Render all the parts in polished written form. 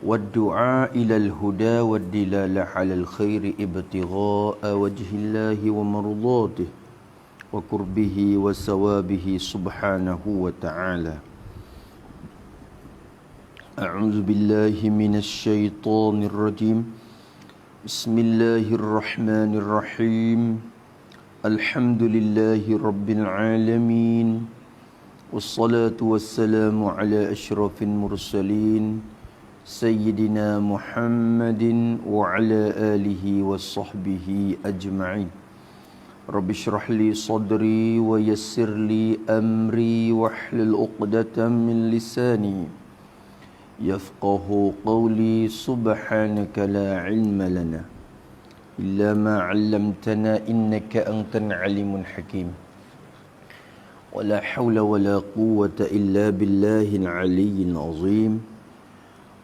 والدعاء إلى الهدى والدلالة على الخير ابتغاء وجه الله ومرضاته وقربه وثوابه سبحانه وتعالى. أعوذ بالله من الشيطان الرجيم. بسم الله الرحمن الرحيم. الحمد لله رب العالمين، والصلاة والسلام على أشرف المرسلين سيدنا محمد وعلى آله وصحبه أجمعين. رب اشرح لي صدري ويسر لي أمري واحلل عقدة من لساني يفقه قولي. سبحانك لا علم لنا إلا ما علمتنا إنك أنت العليم الحكيم. ولا حول ولا قوة إلا بالله العلي العظيم.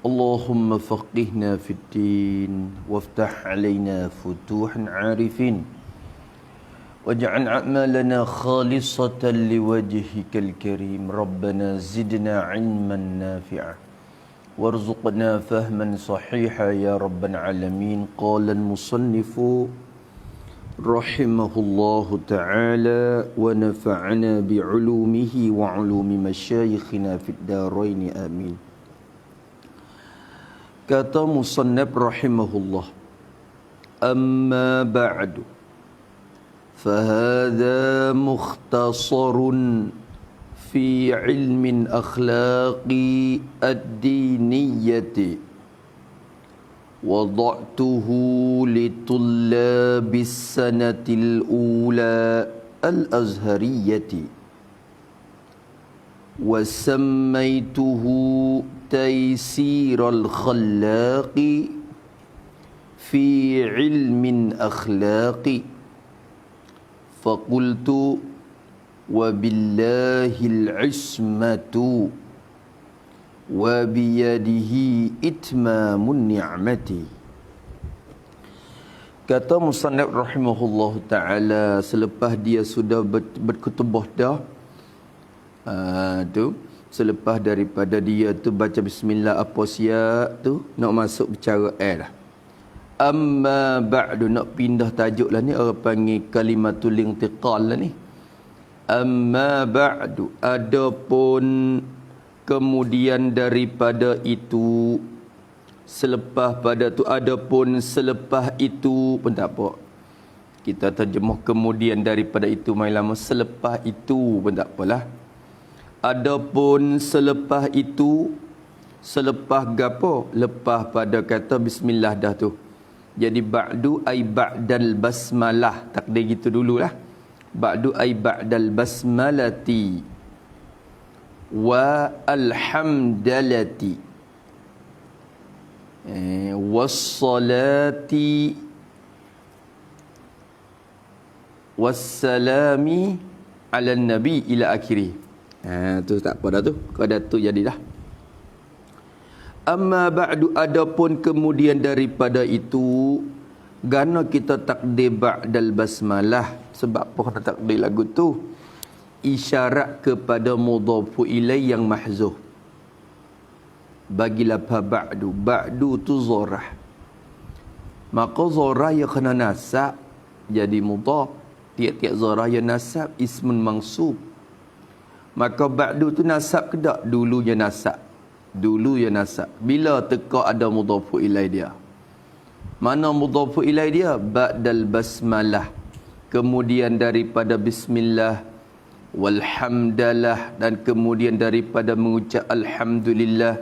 اللهم فقهنا في الدين وافتح علينا فتوح عارفين واجعل أعمالنا خالصة لوجهك الكريم. ربنا زدنا علما نافعا وارزقنا فهما صحيحا يا رب العالمين. قال المصنف رحمه الله تعالى ونفعنا بعلومه وعلوم مشايخنا في الدارين آمين. Kata musannaf rahimahullah, amma ba'du fahadha mukhtasarun fi ilmin akhlaqi ad-diniyyati wada'tuhu litullabis sanatil ula al-azhariyyati wa sammaytuhu تيسير الخلاق في علم أخلاق. فقلت وبالله العصمة وبيده إتمام النعمة. Kata musannaf rahimahullah ta'ala, selepas dia sudah berkutubah dah selepas daripada dia tu baca bismillah apa siap tu nak masuk bicara dah. Amma ba'du, nak pindah tajuk lah ni, orang panggil kalimatul intiqal lah ni. Amma ba'du, adapun kemudian daripada itu, selepas pada tu, adapun selepas itu pun tak apa. Kita terjemah kemudian daripada itu main lama, selepas itu pun tak apalah. Adapun selepas itu, selepas gapo? Lepas pada kata bismillah dah tu. Jadi ba'du ay ba'dal basmalah. Takdir gitu dululah. Ba'du ay ba'dal basmalati wa alhamdalati wassalati wassalami ala nabi ila akhirih. Tu tak apa dah tu. Kalau dah tu jadilah. Amma ba'du, adapun kemudian daripada itu, gana kita takdir ba'dal basmalah. Sebab apa kena takdir lagu tu? Isyarat kepada mudhafu ilai yang mahzuh. Bagi lafaz ba'du. Ba'du tu zarah. Maka zarah yang kena nasab jadi mudhaf. Tiap-tiap zarah yang nasab ismun mansub. Maka ba'du tu nasab ke tak? Dulunya nasab. Dulunya nasab. Bila teka ada mudhafu ilai dia. Mana mudhafu ilai dia? Ba'dal basmalah. Kemudian daripada bismillah, walhamdalah, dan kemudian daripada mengucap alhamdulillah,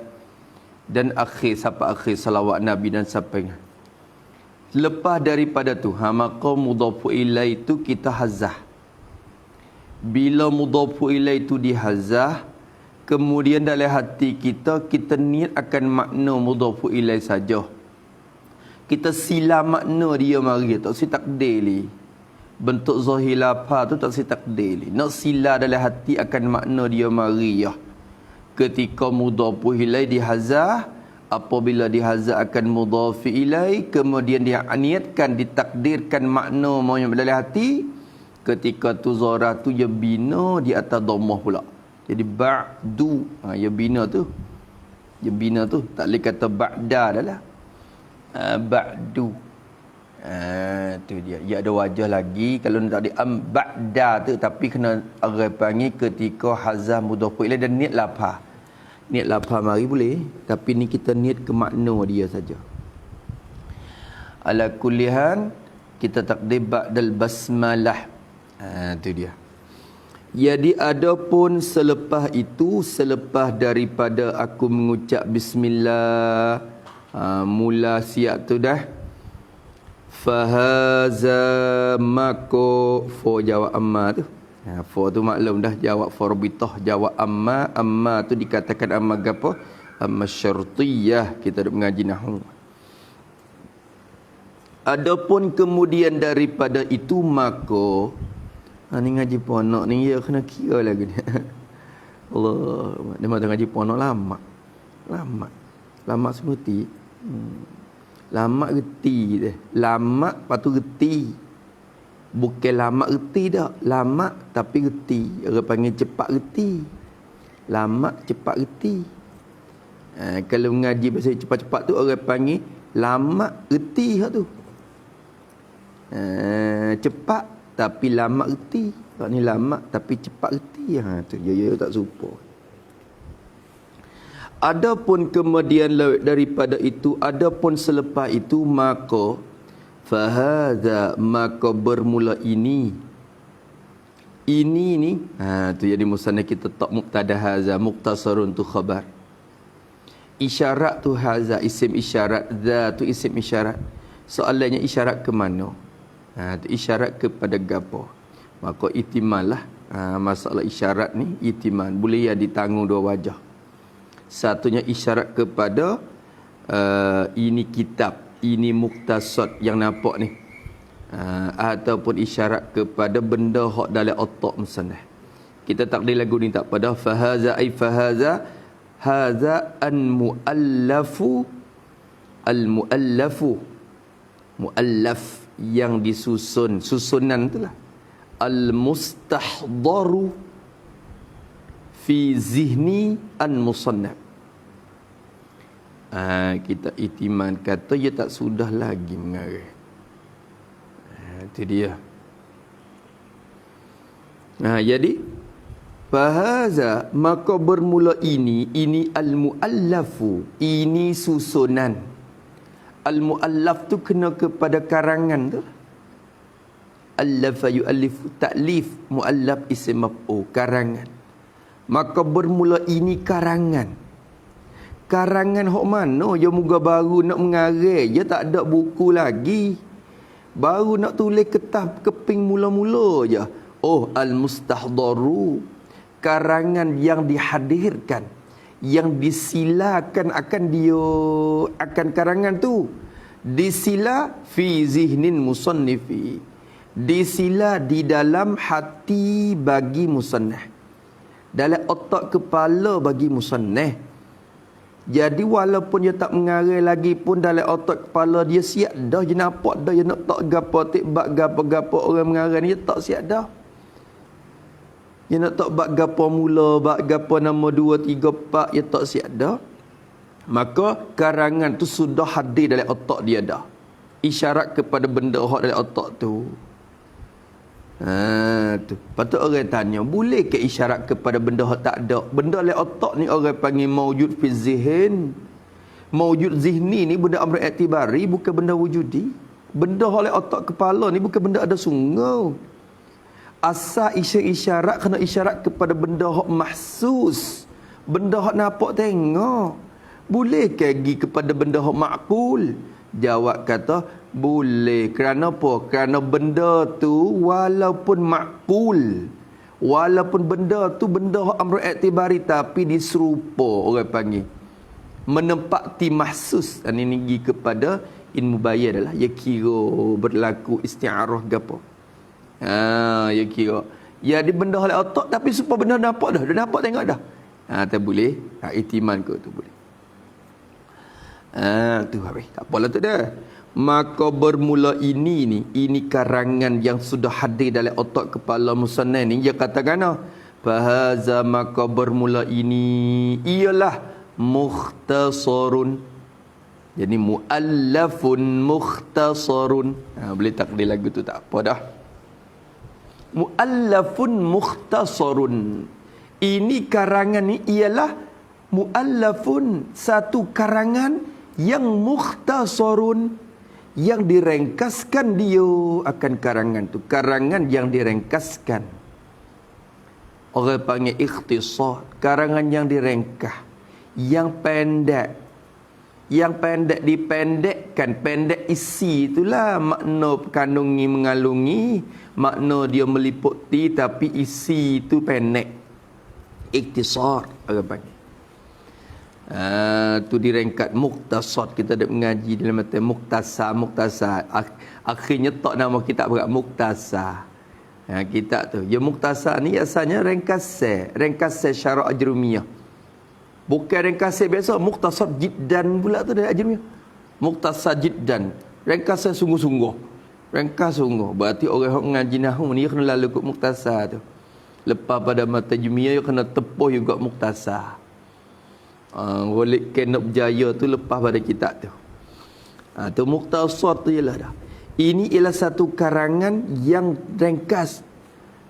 dan akhir sampai akhir salawat Nabi dan sampai. Lepas daripada tu, maka mudhafu ilai tu kita hazah. Bila mudhafu ilai itu dihazah, kemudian dalam hati kita, kita niat akan makna mudhafu ilai saja. Kita sila makna dia mari, tak si takdir li. Bentuk zahir lafaz tu tak si takdir li. Nak sila dalam hati akan makna dia mari ya. Ketika mudhafu ilai dihazah, apabila dihazah akan mudhafu ilai, kemudian dia niatkan, ditakdirkan makna mau yang dalam hati, ketika tu zarah tu dia bina di atas dhammah pula. Jadi ba'du, ya bina tu. bina tu tak boleh kata ba'da dah lah. Ba'du. Tu dia. Ia ada wajah lagi kalau nak di ba'da tu, tapi kena orang panggil ketika hazah mudhaf ilaih dan niat lafaz. Niat lafaz mari boleh, tapi ni kita niat ke makna dia saja. Ala kullihan kita takdim ba'dal basmalah. Tu dia. Jadi adapun selepas itu, selepas daripada aku mengucap bismillah, mula siap tu dah, fahaza mako fo jawab amma tu. Fo tu maklum dah, jawab forbitah, jawab amma. Amma tu dikatakan amma gapo? Amma syartiyah. Kita duk mengaji nahwu. Adapun kemudian daripada itu mako, ni ngaji ponok ni ya kena kira lagi ni. Allah, dia mahu ngaji ponok lama. Lama semuti. Lama reti dia. Lama patu reti. Bukan lama reti dah. Lama tapi reti. Orang panggil cepat reti. Lama cepat reti. Kalau mengaji bahasa cepat-cepat tu orang panggil lama reti tu. Cepat tapi lama reti. Tak ni lama tapi cepat reti. Tu dia tak serupa. Adapun kemudian daripada itu, adapun selepas itu, maka fahadha, maka bermula ini ni tu jadi musannaf kita tak mubtada haza, muqtasarun tu khabar, isyarat tu haza isim isyarat, za tu isim isyarat. Soalannya isyarat ke mana? Tu isyarat kepada gapo? Maka ihtimal lah. Masalah isyarat ni ihtimal boleh ya ditanggung dua wajah. Satunya isyarat kepada ini kitab, ini muktasad yang nampak ni, ataupun isyarat kepada benda hak dalam otak musannaf. Kita takdir lagu ni tak pada fahaza ay fahaza, haza an muallafu, al muallafu, muallaf yang disusun, susunan itulah, al mustahdaru fi zihni an musannaf. Kita itiman kata dia tak sudah lagi mengarah. Itu dia. Jadi fahaza, maka bermula ini al-muallafu, ini susunan. Al-muallaf tu kena kepada karangan tu. Allafa yu'allifu, ta'lif, muallaf isim maf'ul, karangan. Maka bermula ini karangan. Karangan hok mana? Dia muka baru nak mengarang, dia tak ada buku lagi. Baru nak tulis kertas keping mula-mula je. Oh, al-mustahdaru, karangan yang dihadirkan, yang disilakan akan dia, akan karangan tu disila fi zihnin musannifi, disila di dalam hati bagi musannaf, dalam otak kepala bagi musannaf. Jadi walaupun dia tak mengarang lagi pun, dalam otak kepala dia siap dah, dia nampak dah, dia nak tak gapo tibak gapo-gapo orang mengarang dia tak siap dah. Dia nak tak bab gapo mula, bab gapo nama 2 3 4, dia tak siap dah. Maka karangan tu sudah hadir dalam otak dia dah. Isyarat kepada benda hak dalam otak tu. Tu. Patut orang tanya, boleh ke isyarat kepada benda yang tak ada? Benda dalam otak ni orang panggil maujud fi zihin. Maujud zihni ni benda amr i'tibari, bukan benda wujudi. Benda dalam otak kepala ni bukan benda ada sungguh. Asal isyarat kena isyarat kepada benda yang mahsus, benda yang nampak tengok. Boleh ke pergi kepada benda yang ma'qul? Jawab kata boleh. Kerana apa? Kerana benda tu walaupun ma'qul, walaupun benda tu benda amr i'tibari, tapi diserupa orang panggil menempati mahsus. Dan ini pergi kepada ilmu bayar adalah ia kira berlaku isti'arah gapo. Ya kira ya di benda oleh otak, tapi supaya benda nampak dah nampak tengok dah. Tak boleh. Ihtimal ke tu boleh. Tu habis. Tak apalah tu dah. Maka bermula ini karangan yang sudah hadir dalam otak kepala musannaf ni, dia katakan fahaza, maka bermula ini ialah mukhtasarun. Jadi muallafun mukhtasarun. Boleh takdir lagu tu tak apa dah. Muallafun mukhtasarun. Ini karangan ni ialah muallafun, satu karangan yang mukhtasarun, yang direngkaskan dia akan karangan tu. Karangan yang direngkaskan. Orang panggil ikhtisar. Karangan yang direngkah. Yang pendek. Yang pendek dipendekkan. Pendek isi itulah makna kandungi mengalungi. Makna dia meliputi tapi isi itu pendek. Ikhtisar orang panggil. Tu direngkat muktasad. Kita ada mengaji dalam mata muktasar. Akhirnya tak nama kitab berat muktasar. Kitab tu. Ya muktasar ni asalnya ringkasan syarak ajrumiyah. Bukan ringkasan biasa, muktasar jiddan pula tu dari ajrumiyah. Muktasar jiddan. Ringkasan sungguh-sungguh. Ringkas sungguh. Berarti orang yang mengaji nahwu ni kena lalu ikut muktasar tu. Lepas pada mata ajrumiyah kena tepuh juga muktasar. Boleh kena berjaya tu lepas pada kitab tu. Tu muktasar tu ialah dah. Ini ialah satu karangan yang ringkas.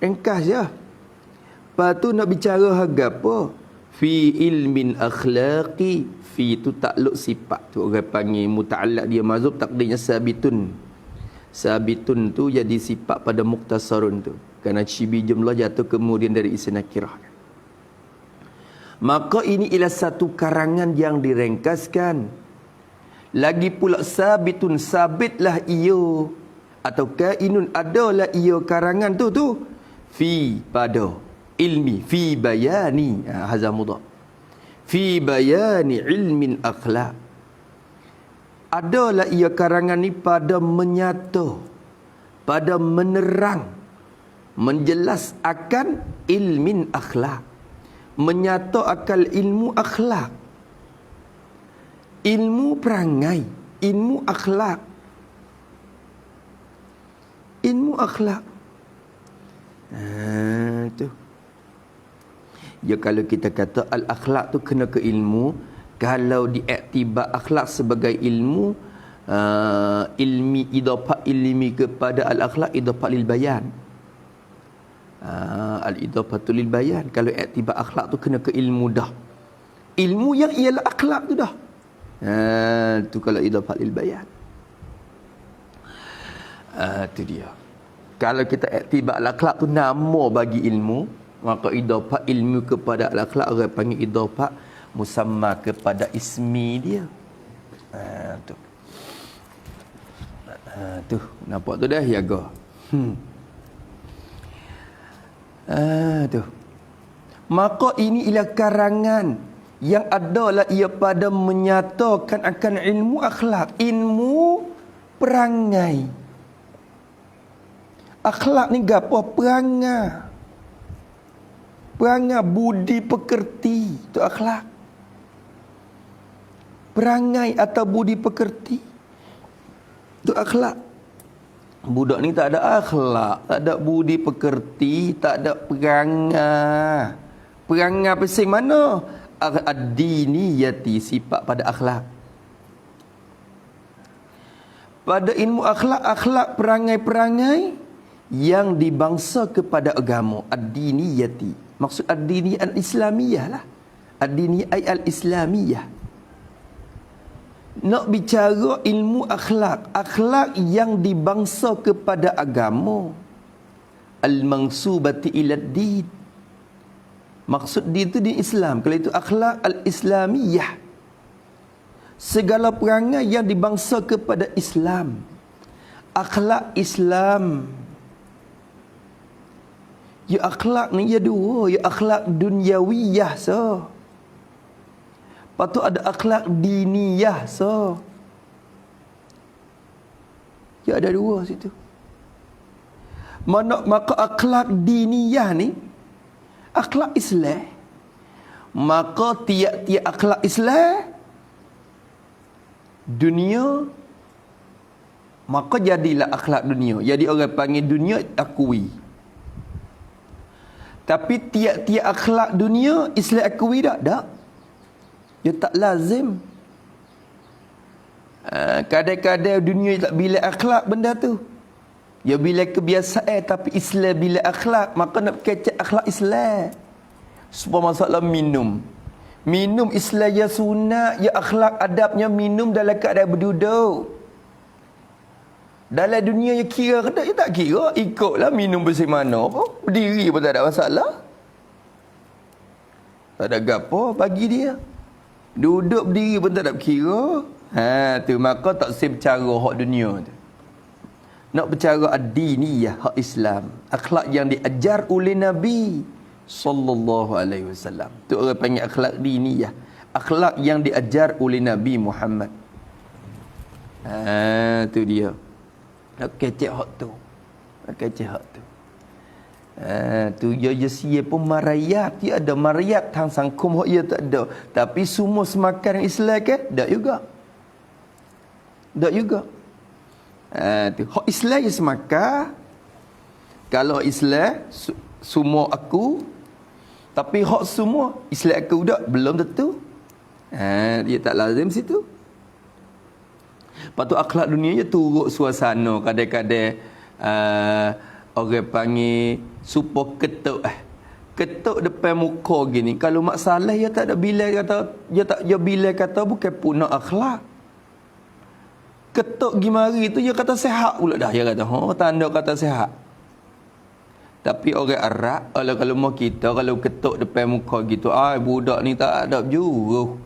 Ringkas je. Lepas tu nak bicara harga apa? Fi ilmin akhlaqi. Fi tu takluk sifat tu. Orang panggil muta'allaq dia mazhub takdirnya sabitun. Sabitun tu jadi sifat pada muktasarun tu. Kerana cibi jumlah jatuh kemudian dari isim nakirah. Maka ini ialah satu karangan yang direngkaskan. Lagi pula sabitun, sabitlah ia atau kainun, adalah ia karangan tu fi pada ilmi, fi bayani hazal mudhaf, fi bayani ilmin akhlaq. Adalah ia karangan ni pada menyata, pada menerang, menjelas akan ilmin akhlak, menyata akan ilmu akhlak, ilmu perangai, ilmu akhlak, ilmu akhlak. Tu. Ya kalau kita kata al-akhlak tu kena ke ilmu, kalau diiktibar akhlak sebagai ilmu, ilmi idafah ilmi kepada al-akhlak idafah lil bayan. Al-idafatu lil bayan. Kalau iktibar akhlak tu kena ke ilmu dah. Ilmu yang ialah akhlak tu dah. Tu kalau idafah lil bayan. Tu dia. Kalau kita iktibar al-akhlak tu nama bagi ilmu, maka idafah ilmu kepada al-akhlak orang panggil idafah musamma kepada ismi dia. Tu. Tu nampak tu dah jaga. Tu. Maka ini ialah karangan yang adalah ia pada menyatakan akan ilmu akhlak, ilmu perangai. Akhlak ni gapo? Perangai. Perangai budi pekerti, tu akhlak. Perangai atau budi pekerti, tu akhlak. Budak ni tak ada akhlak, tak ada budi pekerti, tak ada perangai. Perangai pesing mana? Ad-diniyati, sifat pada akhlak. Pada ilmu akhlak, akhlak perangai-perangai yang dibangsa kepada agama. Ad-diniyati. Maksud ad-dini al-islamiyah lah. Ad-dini ay al-islamiyah. Nak bicara ilmu akhlak, akhlak yang dibangsa kepada agama. Al-mangsubati ila din. Maksud din itu din Islam. Kalau itu akhlak al-islamiyah. Segala perangai yang dibangsa kepada Islam. Akhlak Islam. Ya akhlak ni ya dua. Ya akhlak dunyawiyah so. Lepas tu ada akhlak diniyah so. Ya ada dua situ. Maka akhlak diniyah ni akhlak Islam. Maka tiap-tiap akhlak Islam dunia, maka jadilah akhlak dunia. Jadi orang panggil dunia akui. Tapi tiap-tiap akhlak dunia Islam akui tak? Tak. Dia tak lazim. Kadang-kadang dunia tak bila akhlak benda tu. Ya bila kebiasaan, tapi Islam bila akhlak, maka nak kecek akhlak Islam. Sebab masalah minum. Minum Islam ya sunat, ya akhlak adabnya minum dalam keadaan berduduk. Dalam dunia ya kira ke tak? Ya tak kira. Ikutlah minum bersih mana pun. Berdiri pun tak ada masalah. Tak ada gapo bagi dia. Duduk berdiri pun tak ada kira. Tu maka tak sih bercara hak dunia tu. Nak bercara ad-diniyah, hak Islam, akhlak yang diajar oleh Nabi sallallahu alaihi wasallam. Tu orang panggil akhlak diniyah, akhlak yang diajar oleh Nabi Muhammad. Tu dia. Nak kecek hak tu. Nak kecek hak tu. Tu ya sia pun marayat, dia ada marayat tang sangkum hak ia tak ada. Tapi semua semakan Islam ke? Tak juga. Tak juga. Tu hak Islam je semaka. Kalau Islam semua aku, tapi hak semua Islam aku dak belum tentu. Dia tak lazim situ. Patut akhlak dunia je turut suasana. Kadang-kadang orang panggil supaya ketuk ketuk depan muka gini. Kalau masalah dia tak ada bila kata, dia bila kata bukan punah akhlak. Ketuk gimari tu dia kata sehat pula dah. Dia kata, tanda kata sehat. Tapi orang Arab, kalau mau kita, kalau ketuk depan muka gitu, budak ni tak ada juru.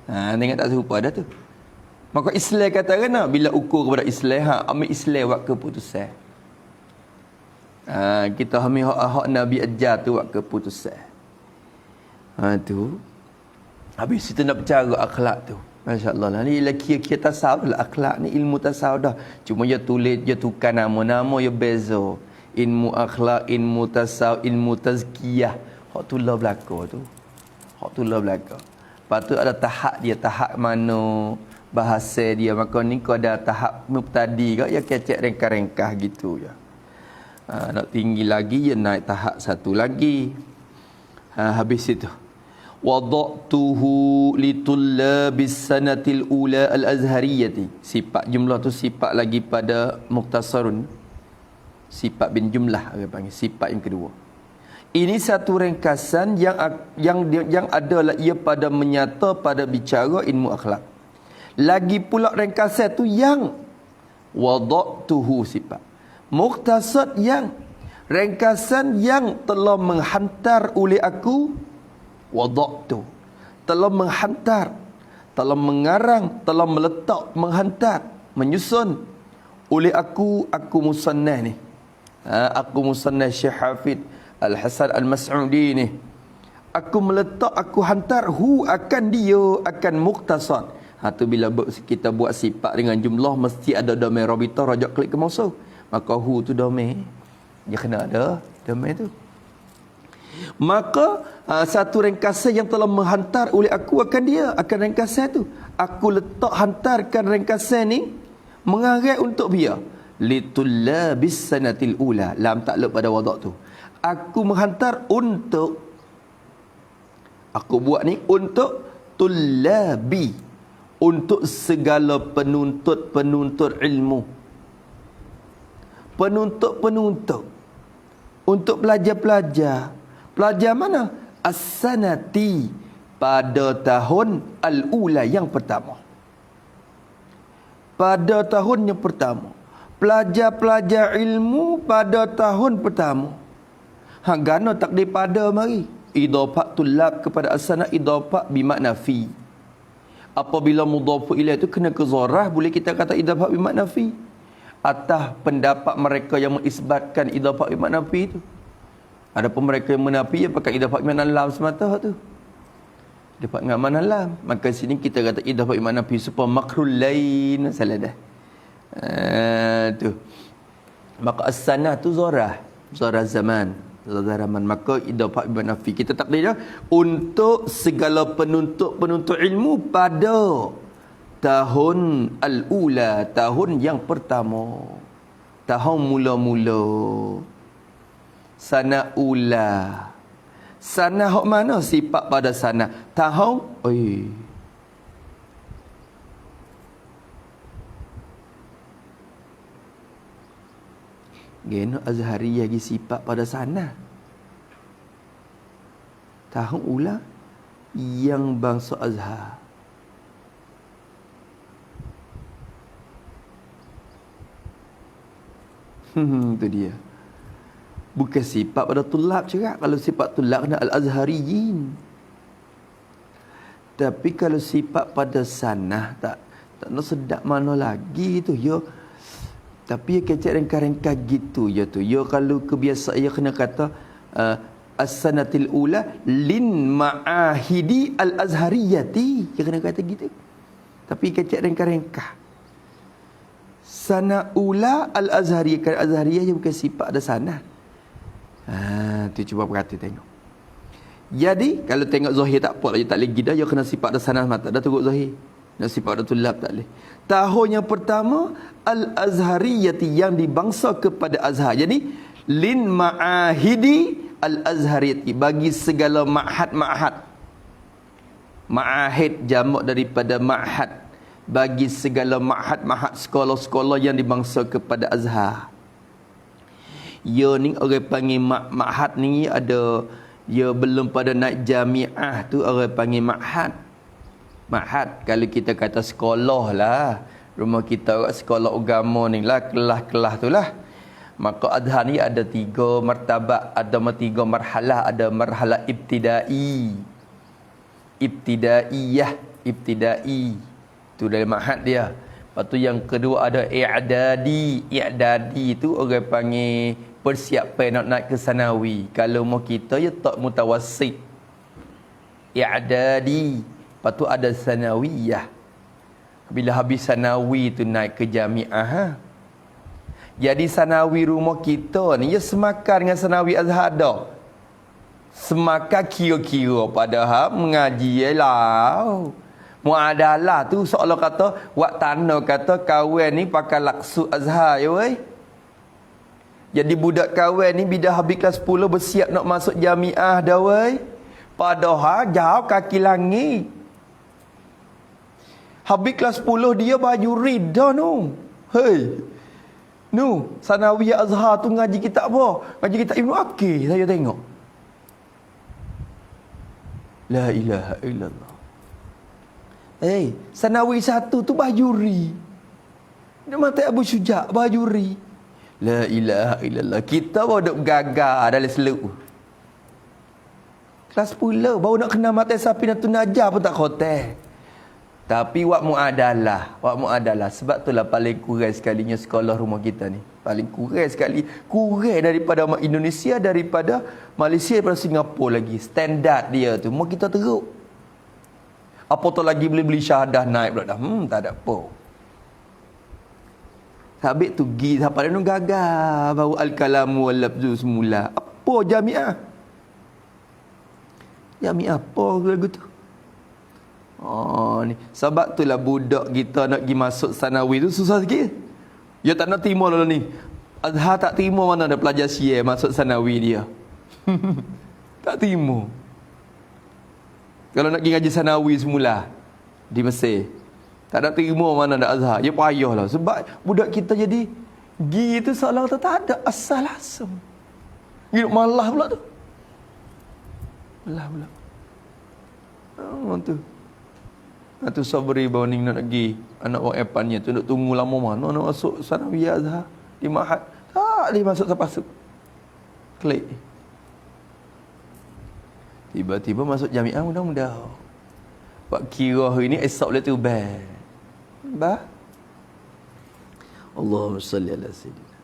Tengok tak serupa dah tu. Maka Islam kata kan, bila ukur kepada Islam, ambil Islam buat keputusan. Kita ambil hak Nabi ajar tu buat keputusan. Tu. Habis itu nak bercara akhlak tu. Masya Allah lah. Ni kira-kira tasawuf lah. Akhlak ni ilmu tasawuf dah. Cuma dia tulis, dia tukar nama-nama, dia beza. Ilmu akhlak, ilmu tasawuf, ilmu tazkiyah. Hak tu lah belakang tu. Hak tu lah belakang. Lepas tu ada tahap dia. Tahap mana bahasa dia. Maka ni kau ada tahap mubtadi ke. Ya kecek rengkah-rengkah gitu ya. Nak tinggi lagi, ya naik tahap satu lagi. Habis itu. Wada'tuhu litullabis sanatil ula al-azhariyati. Sifat jumlah tu sifat lagi pada Mukhtasarun. Sifat bin jumlah orang panggil. Sifat yang kedua. Ini satu ringkasan yang adalah ia pada menyata pada bicara ilmu akhlak. Lagi pula ringkasan tu yang wada'tuhu sifat. Mukhtasar yang ringkasan yang telah menghantar oleh aku. Wada'tu telah menghantar, telah mengarang, telah meletak, menghantar, menyusun oleh aku musannaf ni. Aku musannaf Syekh Hafid Al-Hasan Al-Mas'udi ni. Aku meletak, aku hantar akan dia, akan mukhtasar. Tu bila kita buat sifat dengan jumlah mesti ada domain rabitah rajak klik ke mausul. Maka tu domain. Dia kena ada domain tu. Maka satu ringkasan yang telah menghantar oleh aku akan dia, akan ringkasan tu. Aku letak hantarkan ringkasan ni mengarah untuk dia. Litullabis sanatil ula. Lam takluk pada wadak tu. Aku menghantar untuk, aku buat ni untuk tullabi, untuk segala penuntut ilmu. Penuntut untuk pelajar-pelajar. Pelajar mana? As-sanati, pada tahun al-ula yang pertama. Pada tahun yang pertama. Pelajar-pelajar ilmu pada tahun pertama. Gana takdir pada mari. Idafat tulab kepada as-sana, idafat bimakna fi. Apabila mudhafu ilaih itu kena ke zarah, boleh kita kata idafat bimakna fi. Atas pendapat mereka yang mengisbatkan idafat bimakna fi itu. Ada pun mereka yang menafi, pakai idafat bimakna lam semata tu. Dapat dengan mana lam. Maka sini kita kata idafat bimakna fi supaya makrul lain. Salah dah. Tu. Maka as-sanah tu zarah. Zarah zaman. Zarah zaman. Maka idafat bimakna fi. Kita takdirnya untuk segala penuntut ilmu pada tahun al-ula. Tahun yang pertama. Tahun mula-mula. Sana ula. Sana hok mana sifat pada sana? Tahun Geno Azhari lagi sifat pada sana. Tahun ula yang bangsa Azhar. Itu dia. Bukan sifat pada tulab cerak. Kalau sifat tulab kena al-azhariyin. Tapi kalau sifat pada sanah tak nak sedap mana lagi tu yo. Tapi ya kecek rengkah-rengkah gitu ya tu. Yo kalau kebiasaan ya kena kata as-sanatil ula lin ma'ahidi al-azhariyati. Ya kena kata gitu. Tapi kecek rengkah-rengkah. Sana ula al-azhariyah. Kan azhariyah je bukan sifat ada sana. Tu cuba perhati tengok. Jadi kalau tengok zahir tak apa lah, tak lagi dah, dia kena sifat ada sana mata. Dah tengok zahir. Nak sifat ada tulab tak boleh. Tahun yang pertama al-azhariyati yang dibangsa kepada Azhar. Jadi lin ma'ahidi al-azhariyati, bagi segala ma'had. Ma'ahid jamak daripada ma'had. Bagi segala ma'had sekolah-sekolah yang dibangsa kepada Azhar. Ya ni orang panggil ma'had ni ada, ya belum pada naik jamiah tu orang panggil ma'had. Ma'had kalau kita kata sekolah lah, rumah kita sekolah agama ni lah, kelas-kelas tu lah. Maka Azhar ni ada 3 martabat, ada 3 marhalah. Ada marhalah ibtidai tu dari ma'had dia. Lepas tu yang kedua ada i'dadi. I'dadi tu orang panggil persiapan nak naik ke sanawi. Kalau mau kita ya tak mutawassit. I'dadi. Lepas tu ada sanawiyah. Bila habis sanawi tu naik ke jamiah. Jadi sanawi rumah kita ni ya semakan dengan sanawi Azhar dah. Semakan kira-kira padahal mengaji lah. Muadalah tu seolah kata wak tanah kata kawan ni pakai laksud Azhar ya weh. Jadi budak kawan ni bila habis kelas 10 bersiap nak masuk jamiah dah weh. Padahal jauh kaki langit. Habis kelas 10 dia baju rid dah nu. Hei. Nu, sanawiyah Azhar tu ngaji kitab apa? Ngaji kitab Ibnu Aqil saya tengok. La ilaha illallah. Sanawi 1 tu bajuri. Dia mata Abu Syuja' bajuri. La ilaha illallah. Kita baru duk gagal dalam seluk. Kelas 10 baru nak kena mata Safinatun Najah pun tak khotel. Tapi wak muadalah sebab itulah paling kurang sekalinya sekolah rumah kita ni. Paling kurang sekali. Kurang daripada Indonesia, daripada Malaysia, daripada Singapura lagi. Standard dia tu. Mau kita teruk. Apa tu lagi beli syahadah naik pula dah. Tak ada apa. Habis tu pergi sampai dia gagal. Baru al-kalamu wal-labzu semula. Apa jamiah? Jamiah apa lagu tu? Ni. Sebab itulah budak kita nak pergi masuk sanawi tu susah sikit. Dia tak nak terima lah ni. Azhar tak terima mana ada pelajar Syiah masuk sanawi dia. Tak terima. Kalau nak pergi ngaji sanawi semula di Mesir, tak nak terima mana ada Azhar. Dia payah lah. Sebab budak kita jadi gitu seolah kata tak ada asal asam. Hidup malah pula tu. Malah pula. Tu. Tu sabri bawning nak pergi. Anak orang epannya tu nak tunggu lama mana nak masuk sanawi Azhar di Ma'had. Tak boleh masuk sepasuk. Klik. Tiba-tiba masuk jamiah mudah-mudah. Pak kira hari ni esok boleh taubat. Allahumma salli ala sayyidina.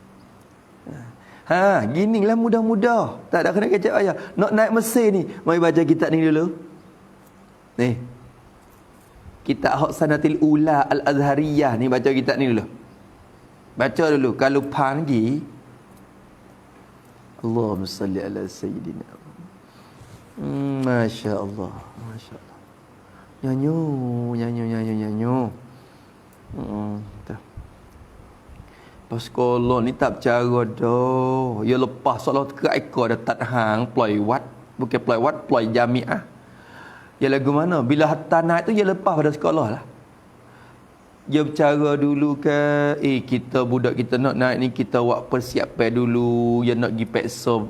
Ginilah mudah-mudah. Tak ada kena kecap ayah. Nak naik Mesir ni, mari baca kitab ni dulu. Ni. Kitab Haq Sanatil Ula Al-Azhariyah ni, baca kitab ni dulu. Baca dulu. Kalau pan lagi. Allahumma salli ala sayyidina. Masya Allah. Nyanyo. Pas sekolah ni tak bercara dah. Ya lepas seolah ke ekor dah tak hang ploi wat. Bukan ploi wat, ploi jamiah. Ya lagu mana? Bila hatta naik tu ya lepas pada sekolah lah. Dia bercara dulu ke, kita budak kita nak naik ni, kita buat persiapan dulu. Dia nak pergi peksa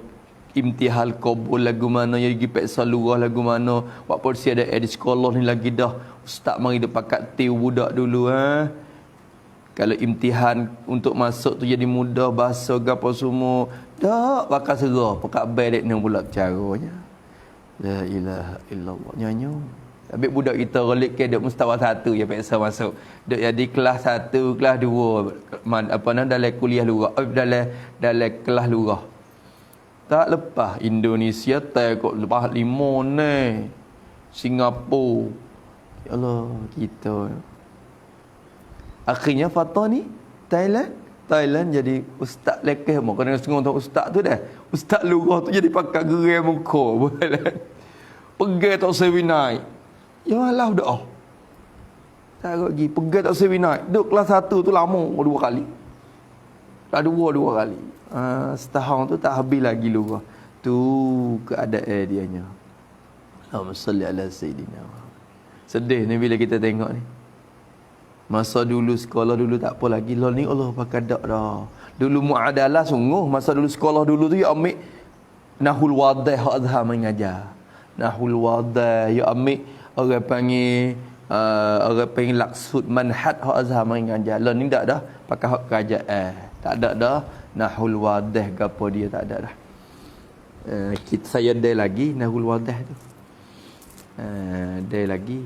imtihal kabul lagu mana, dia pergi peksa lurah lagu mana. Buat persiapan di sekolah ni lagi dah. Ustaz mari dia pakat tiu budak dulu. Kalau imtihan untuk masuk tu jadi mudah, bahasa ke apa semua. Tak, bakal serah. Pakat bedek ni pula bercaranya. La ilaha illallah. Nyanyo. Habis budak kita rolik ke duk mustawa 1 je peksa masuk. Duk jadi kelas 1, kelas 2 dalam kuliah lurah, dalam kelas lurah. Tak lepas Indonesia tak kok lepas 5 ni. Singapura. Ya Allah, kita. Akhirnya Fatah ni Thailand jadi ustaz lekeh mau kena sengong tu ustaz tu dah. Ustaz lurah tu jadi pakai gerai muka. Pergi tak sevinai. Ya Allah dah. Tak pergi pergi tak sevinai. Duk kelas 1 tu lama 2 kali. Dah 2 kali. Setahun tu tak habis lagi lurah. Tu keadaan dianya. Allahumma salli ala sayyidina. Sedih ni bila kita tengok ni. Masa dulu sekolah dulu tak apa lagi. Lah ni Allah pakai dak dah. Dulu muadalah sungguh. Masa dulu sekolah dulu tu ya ambil nahul wadah hak azhar mengajar. Nahul wadah ya ambil orang panggil laksud manhaj hak azhar mengajar. Lah ni tak dah pakai hak kerajaan. Tak ada dah nahul wadah gapo dia tak ada dah. Saya ada lagi nahul wadah tu. Ada lagi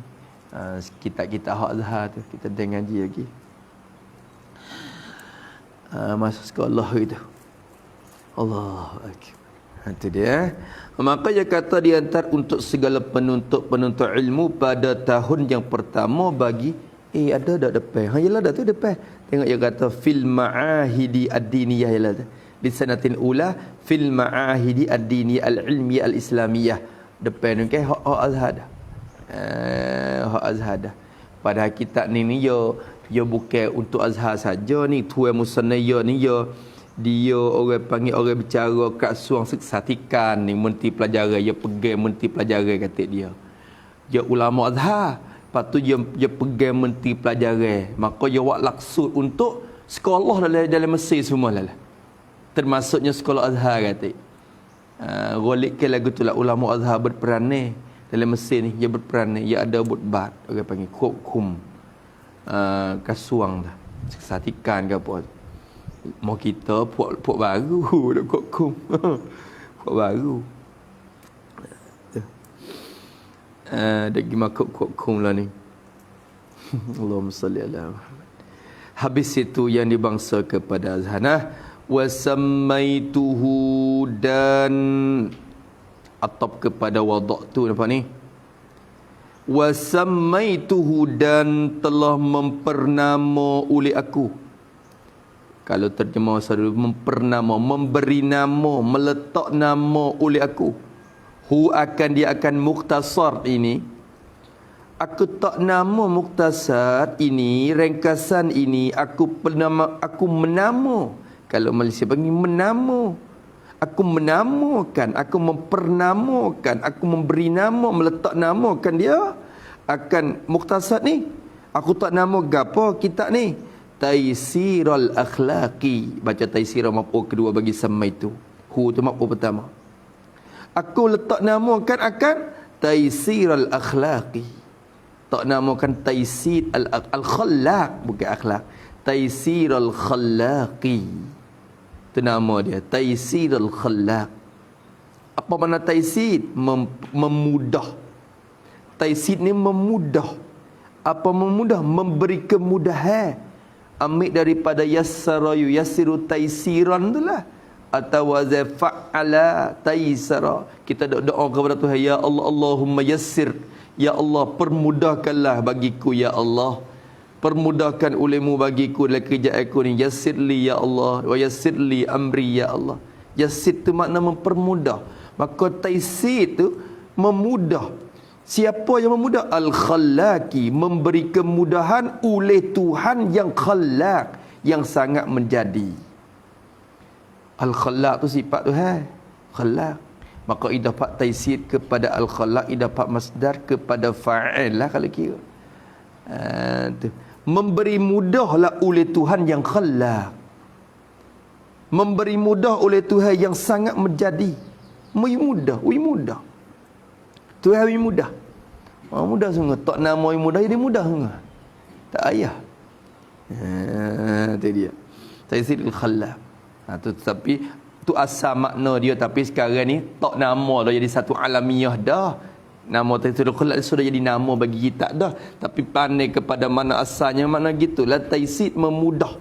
kitab-kitab hak azhar tu kita dengar ngaji lagi. Masa sekolah itu. Allahu akbar. Itu dia. Maka dia kata diantar untuk segala penuntut ilmu pada tahun yang pertama bagi ada dak depan. Yalah dah tu depan. Tengok dia kata fil ma'ahidi ad-diniyah yalah. Di sanatin ula fil ma'ahidi ad-diniyah al-ilmiyah al-islamiyah. Depan ni kan hak azhar dah. Hak azhar dah. Padahal kitab ni dia bukan untuk azhar saja ni. Tuan musannaya ni dia orang panggil orang bicara kat suang satikan ni menti pelajaran, dia pegang menti pelajaran kata dia. Dia ulama azhar, lepas tu dia pegang menti pelajaran. Maka dia buat laksud untuk sekolah dalam Mesir semua lah. Termasuknya sekolah azhar kata. Rolik ke lagu tu lah ulama azhar berperan ni dalam Mesir ni, dia berperan ni, dia ada butbat orang panggil hukum kasuang dah. Satikan ke apa. Mau kita puak baru dah hukum. Puak baru. Dah gimana hukum lah ni. Allahumma salli ala Muhammad. Habis itu yang dibangsa kepada azhanah wasammaituhu dan atap kepada wadak tu nampak ni. Wasammaituhu dan telah mempernama oleh aku. Kalau terjemah saudara mempernama, memberi nama, meletak nama oleh aku. Dia akan muktasar ini. Aku tak nama muktasar ini, ringkasan ini, aku menama. Kalau Malaysia panggil menama. Aku menamakan, aku mempernamakan, aku memberi nama, meletak namakan dia. Akan muktasar ni. Aku tak nama gapo kitab ni. Taisirul akhlaqi. Baca taisirul maf'ul kedua bagi sama itu. Hu tu maf'ul pertama. Aku letak namakan akan taisirul akhlaqi. Tak namakan taisir al-khallaq, bukan akhlak. Taisirul khallaqi. Itu nama dia, taisirul khallaq. Apa makna taisir? Memudah. Taisir ni memudah. Apa memudah? Memberi kemudahan. Ambil daripada yassara yuyassiru taisiran tu lah. Atau fa'ala taisara. Kita doa kepada Tuhan, ya Allah, Allahumma yassir. Ya Allah, permudahkanlah bagiku ya Allah. Permudahkan olehmu bagiku dalam kerja aku ni. Yassirli ya Allah, wa yassirli amri ya Allah. Yassir tu makna mempermudah. Maka taisir tu memudah. Siapa yang memudah? Al-Khallaqi, memberi kemudahan oleh Tuhan yang khallaq, yang sangat menjadi. Al-Khallaq tu sifat Tuhan, khallaq. Maka idafat taisir kepada Al-Khallaq, idafat masdar kepada fa'il lah kalau kira. Tu. Memberi mudahlah oleh Tuhan yang khallaq. Memberi mudah oleh Tuhan yang sangat menjadi. Mudah. Tuhan mudah. Mudah sungguh. Tak nama mudah jadi mudah sungguh. Tak payah. Itu dia. Taisirul khallaq. Tapi tu asal makna dia, tapi sekarang ni tak nama dah jadi satu alamiah dah. Nama Taisirul khallaq sudah jadi nama bagi kita dah. Tapi pandai kepada mana asalnya, mana gitulah. Taisir memudah.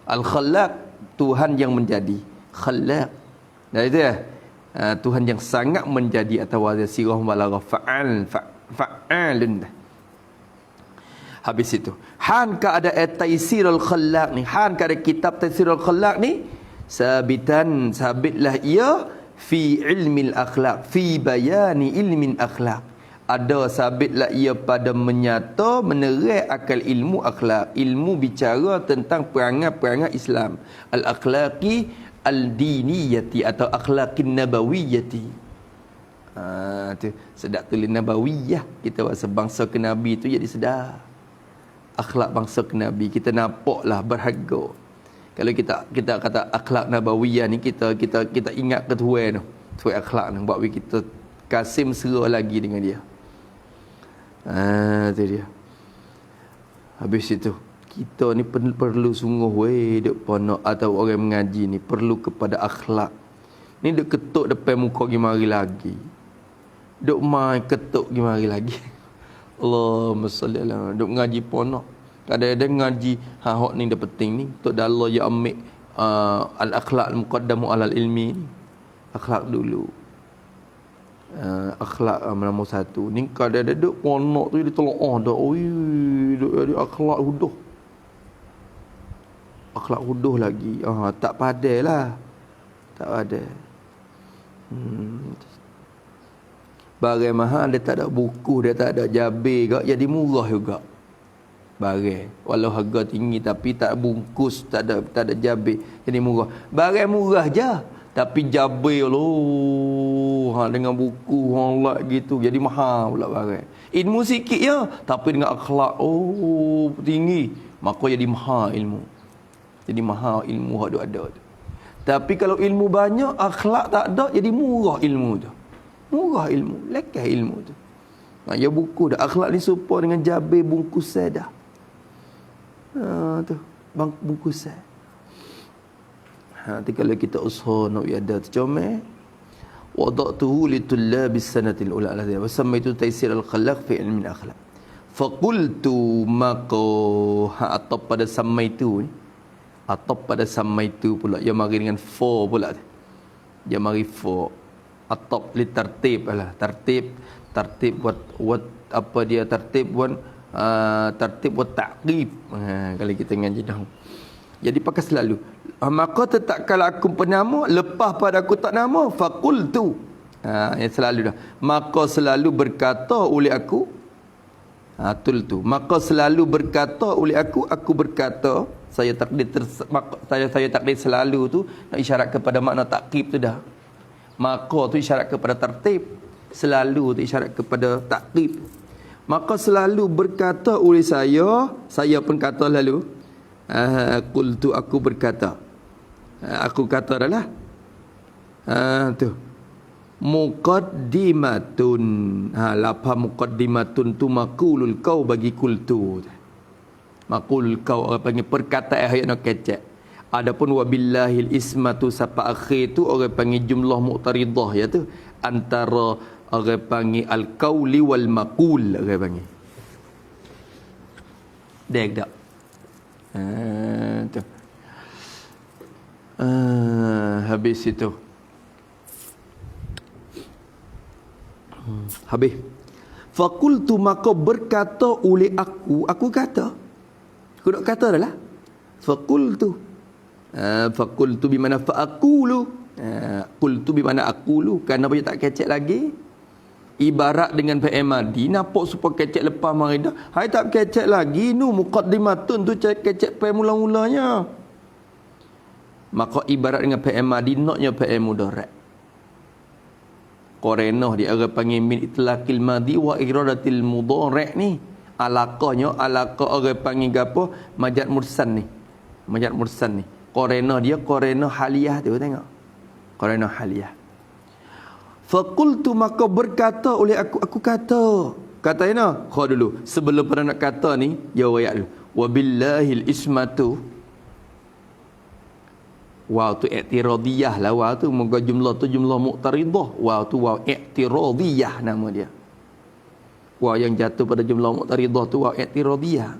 Al-khallaq, Tuhan yang menjadi. Khallaq. Dan itu ya. Tuhan yang sangat menjadi, atau wazir sirah balaghah fa'alun. Habis itu han ka ada Taisirul khallaq ni, han ka ada kitab Taisirul khallaq ni, sabitlah ia fi ilmil akhlaq, fi bayani ilmin akhlaq. Ada sabitlah ia pada menyata menerai akal ilmu akhlak, ilmu bicara tentang perangai-perangai Islam, al-akhlaqi al-diniyati atau akhlaqin nabawiyyati. Tu sedap tulis nabawiyah. Kita bahasa bangsa ke Nabi tu jadi sedap. Akhlak bangsa ke Nabi kita nampaklah berharga. Kalau kita kata akhlak nabawiyah ni, kita ingat ke tuan tu. Tuan akhlak ni buat kita kasih mesra lagi dengan dia. Tu dia. Habis itu kita ni perlu sungguh duk ponok atau orang mengaji ni perlu kepada akhlak. Ni duk ketuk depan muka gimari lagi. Duk main ketuk gimari lagi. Allahumma salli ala. Duk ngaji ponok. Kadang-kadang ngaji hak ni dah penting ni. Tok Allah ya ambil al-akhlaq al-muqaddamu alal ilmi ni. Akhlak dulu. Akhlak nombor satu. Ni kadang-kadang duk ponok tu dia tolong dah. Oi, duk ada akhlak huduh. Akhlak huduh lagi. Tak padai lah. Tak padai. Barang mahal dia tak ada buku, dia tak ada jabir gak, jadi murah juga. Barang walau harga tinggi tapi tak bungkus, tak ada jabir, jadi murah. Barang murah je tapi jabir dengan buku lah gitu, jadi mahal pula barang. Ilmu sikit ya tapi dengan akhlak tinggi, maka jadi mahal ilmu. Jadi mahal ilmu ada. Tapi kalau ilmu banyak, akhlak tak ada, jadi murah ilmu tu. Murah ilmu, lekah ilmu tu. Ya buku dah, akhlak ni serupa dengan jabir bungkusan dah. Tu, bungkusan. Nanti kalau kita usaha nak ada tercomel, wada'tuhu litullabis sanatil ula alladhi wa samaitu taysir al-khallaq fi ilmi al-akhlaq. Faqultu maka atap pada samaitu ni. Atap pada samaitu pula, dia mari dengan fa pula. Dia mari fa. Atap li tertib lah, tertib buat apa dia tertib buat tertib buat ta'qib. Kalau kita ngaji dah. Jadi pakai selalu. Maka tetap kalau aku penama, lepas pada aku tak nama, faqultu. Yang selalu dah. Maka selalu berkata oleh aku, tultu. Maka selalu berkata oleh aku berkata, saya takdir selalu tu nak isyarat kepada makna ta'qib tu dah. Maka tu isyarat kepada tertib, selalu tu isyarat kepada ta'qib. Maka selalu berkata oleh saya pun kata lalu, qultu aku berkata. Aku kata adalah tu muqaddimatun. Lafaz muqaddimatun tu maqulul kau bagi qultu. Maqulul kau orang panggil perkataan ayat nak kecek. Adapun wabillahil ismatu sapa akhir tu orang panggil jumlah muqtaridah, iaitu antara orang panggil al-qauli wal maqul, orang panggil. Dek dak. Tu. Habis itu. Habis. Faqultu maka berkata oleh aku kata. Aku nak kata adalah faqultu. Faqultu bi mana faqulu. Qultu bi mana aqulu. Kenapa dia tak kecek lagi? Ibarat dengan PMD, nampak supaya kecek lepas mari dah. Hai tak kecek lagi nu muqaddimatun tu kecek mula-mulanya. Maka ibarat dengan PMD, naknya PM mudarat. Qarinah dia orang panggil min itlaqil madi wa iradatil mudhari' ni. Alaqah orang panggil gapo? Majaz mursal ni. Majaz mursal ni. Qarina dia qarina haliyah tu tengok. Qarina haliyah. Faqultu maka berkata oleh aku kata. Kata ina, kau dulu. Sebelum pada nak kata ni, dia ayat dulu. Wabillahil ismatu. Waw tu i'tiradiyah lah. Waw tu moga jumlah tu jumlah muqtaridah. Waw tu waw i'tiradiyah nama dia. Waw yang jatuh pada jumlah muqtaridah tu waw i'tiradiyah.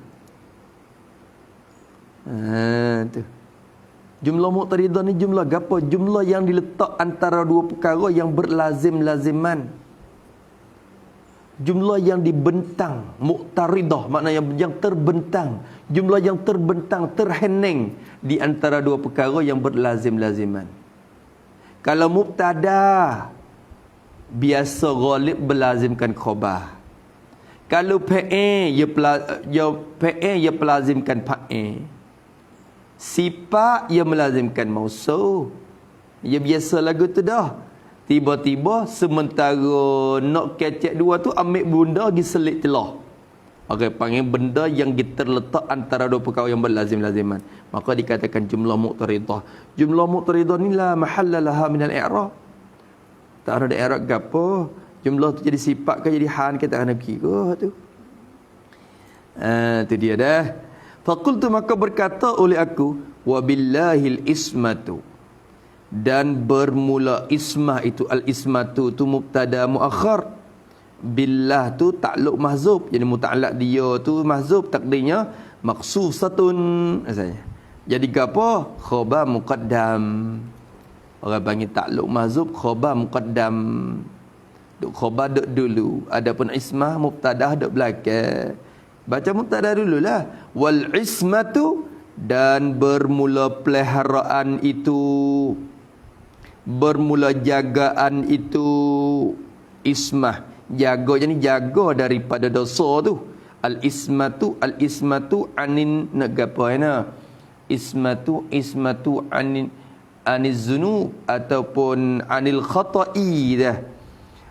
Tu. Jumlah muqtaridah ni jumlah gapo? Jumlah yang diletak antara dua perkara yang berlazim-laziman. Jumlah yang dibentang, muqtaridah maknanya yang terbentang. Jumlah yang terbentang, terhening di antara dua perkara yang berlazim-laziman. Kalau mubtada biasa ghalib berlazimkan khabar. Kalau fa'il ia pelazimkan fa'il. Sifat ia melazimkan mausul. Ya biasa lagu tu dah. Tiba-tiba sementara nak kecek dua tu ambil benda pergi selit telah. Orang panggil benda yang terletak antara dua perkara yang berlazim-laziman. Maka dikatakan jumlah muqtaridah. Jumlah muqtaridah ni la mahalla laha min al-i'rab. Tak ada i'rab gapo. Jumlah tu jadi sifat ke jadi hal kita kena kira tu. Tu dia dah. Faqultu maka berkata oleh aku wabillahil ismatu. Dan bermula ismah itu al-ismatu tu mubtada muakhar. Billah tu takluk mahzub. Jadi muta'allaq dia tu mahzub takdirnya maqsusatun rasanya. Jadi gapo? Khabar muqaddam. Orang panggil takluk mahzub khabar muqaddam. Duk khabar duk dulu. Adapun ismah mubtadah duk belakang. Baca mubtada dululah. Wal ismatu dan bermula peliharaan itu, bermula jagaan itu, ismah. Jaga jadi jaga daripada dosa tu. Al ismatu anin nagapaina. Ismatu aniz zunub ataupun anil khata'i dah.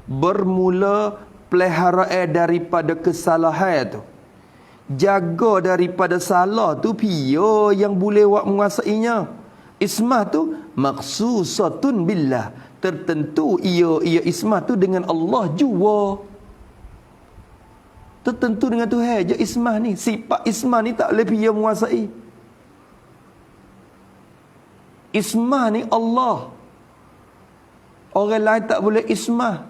Bermula peliharaan daripada kesalahan tu. Jaga daripada salah tu pia yang boleh buat menguasainya. Ismah tu maqsusatun billah. Tertentu ia ismah tu dengan Allah jua. Tertentu dengan Tuhan je ismah ni. Sifat ismah ni tak boleh pia menguasai. Ismah ni Allah. Orang lain tak boleh ismah.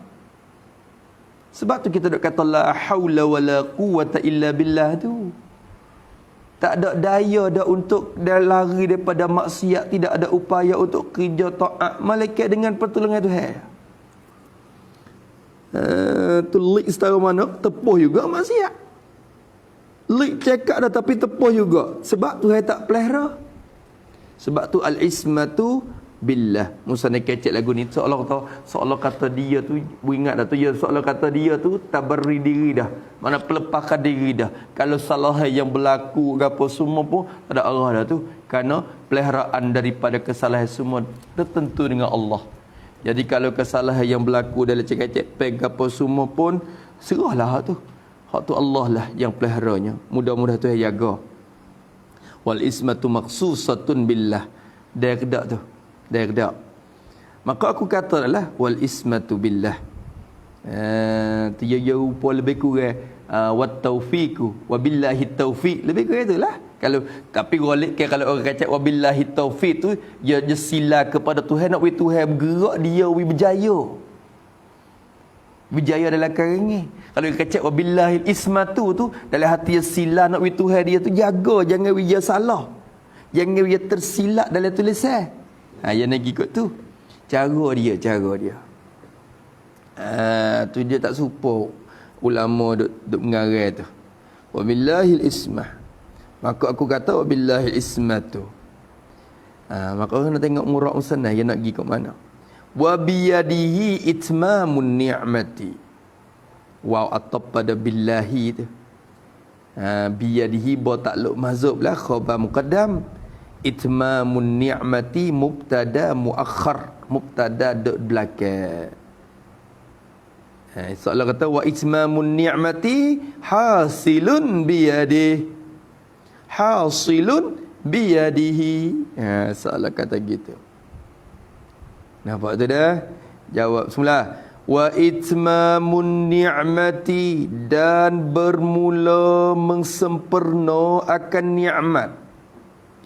Sebab tu kita dok kata la haula wala quwata illa billah tu. Tak ada daya dah untuk dah lari daripada maksiat, tidak ada upaya untuk kerja taat malaikat dengan pertolongan Tuhan. Tu lik setara mana tepuh juga maksiat. Lik cekak dah tapi tepuh juga. Sebab Tuhan tak pelihara. Sebab tu al-ismatu billah. Musa nak kecek lagu ni seolah kata dia tu ingat dah tu ya seolah kata dia tu tabarri diri dah. Mana pelepaskan diri dah. Kalau salah yang berlaku gapo semua pun tak ada arah dah tu. Kerana peliharaan daripada kesalahan semua tertentu dengan Allah. Jadi kalau kesalahan yang berlaku dalam cekak-cek peg gapo semua pun serahlah tu. Hak tu Allah lah yang peliharanya. Mudah-mudahan Tuhan jaga. Wal ismatu maqsusatun billah. Dia kedak tu. Dak. Maka aku katalah wal ismatu billah. Dia rupa lebih kurang wat taufiqu wabillahi taufiq. Lebih kurang itulah. Kalau tapi ghalib kalau orang kata wabillahi taufiq tu dia sila kepada Tuhan nak Tuhan bergerak dia berjaya. Berjaya dalam perkara ni. Kalau dia kata wabillahi ismatu tu dalam hati dia sila nak Tuhan dia tu jaga jangan dia salah. Jangan dia tersilap dalam tulisan. Yang nak ikut tu cara dia tu dia tak serupa ulama duk mengarang tu wabillahil ismah. Maka aku kata wabillahil ismatu. Maka orang nak tengok murad musannah dia nak pergi ke mana. Wa biyadihi itmamun ni'mati. Wow atap pada billahi tu. Biyadihi ba takluk mahzub lah khabar muqaddam. Itmamun ni'mati mubtada muakhar. Mubtada duk belakang. Soalan kata wa itmamun ni'mati hasilun biyadihi. Hasilun biyadihi. Soalan kata gitu. Nampak tu dah? Jawab semula. Wa itmamun ni'mati, dan bermula mengsempurna akan nikmat.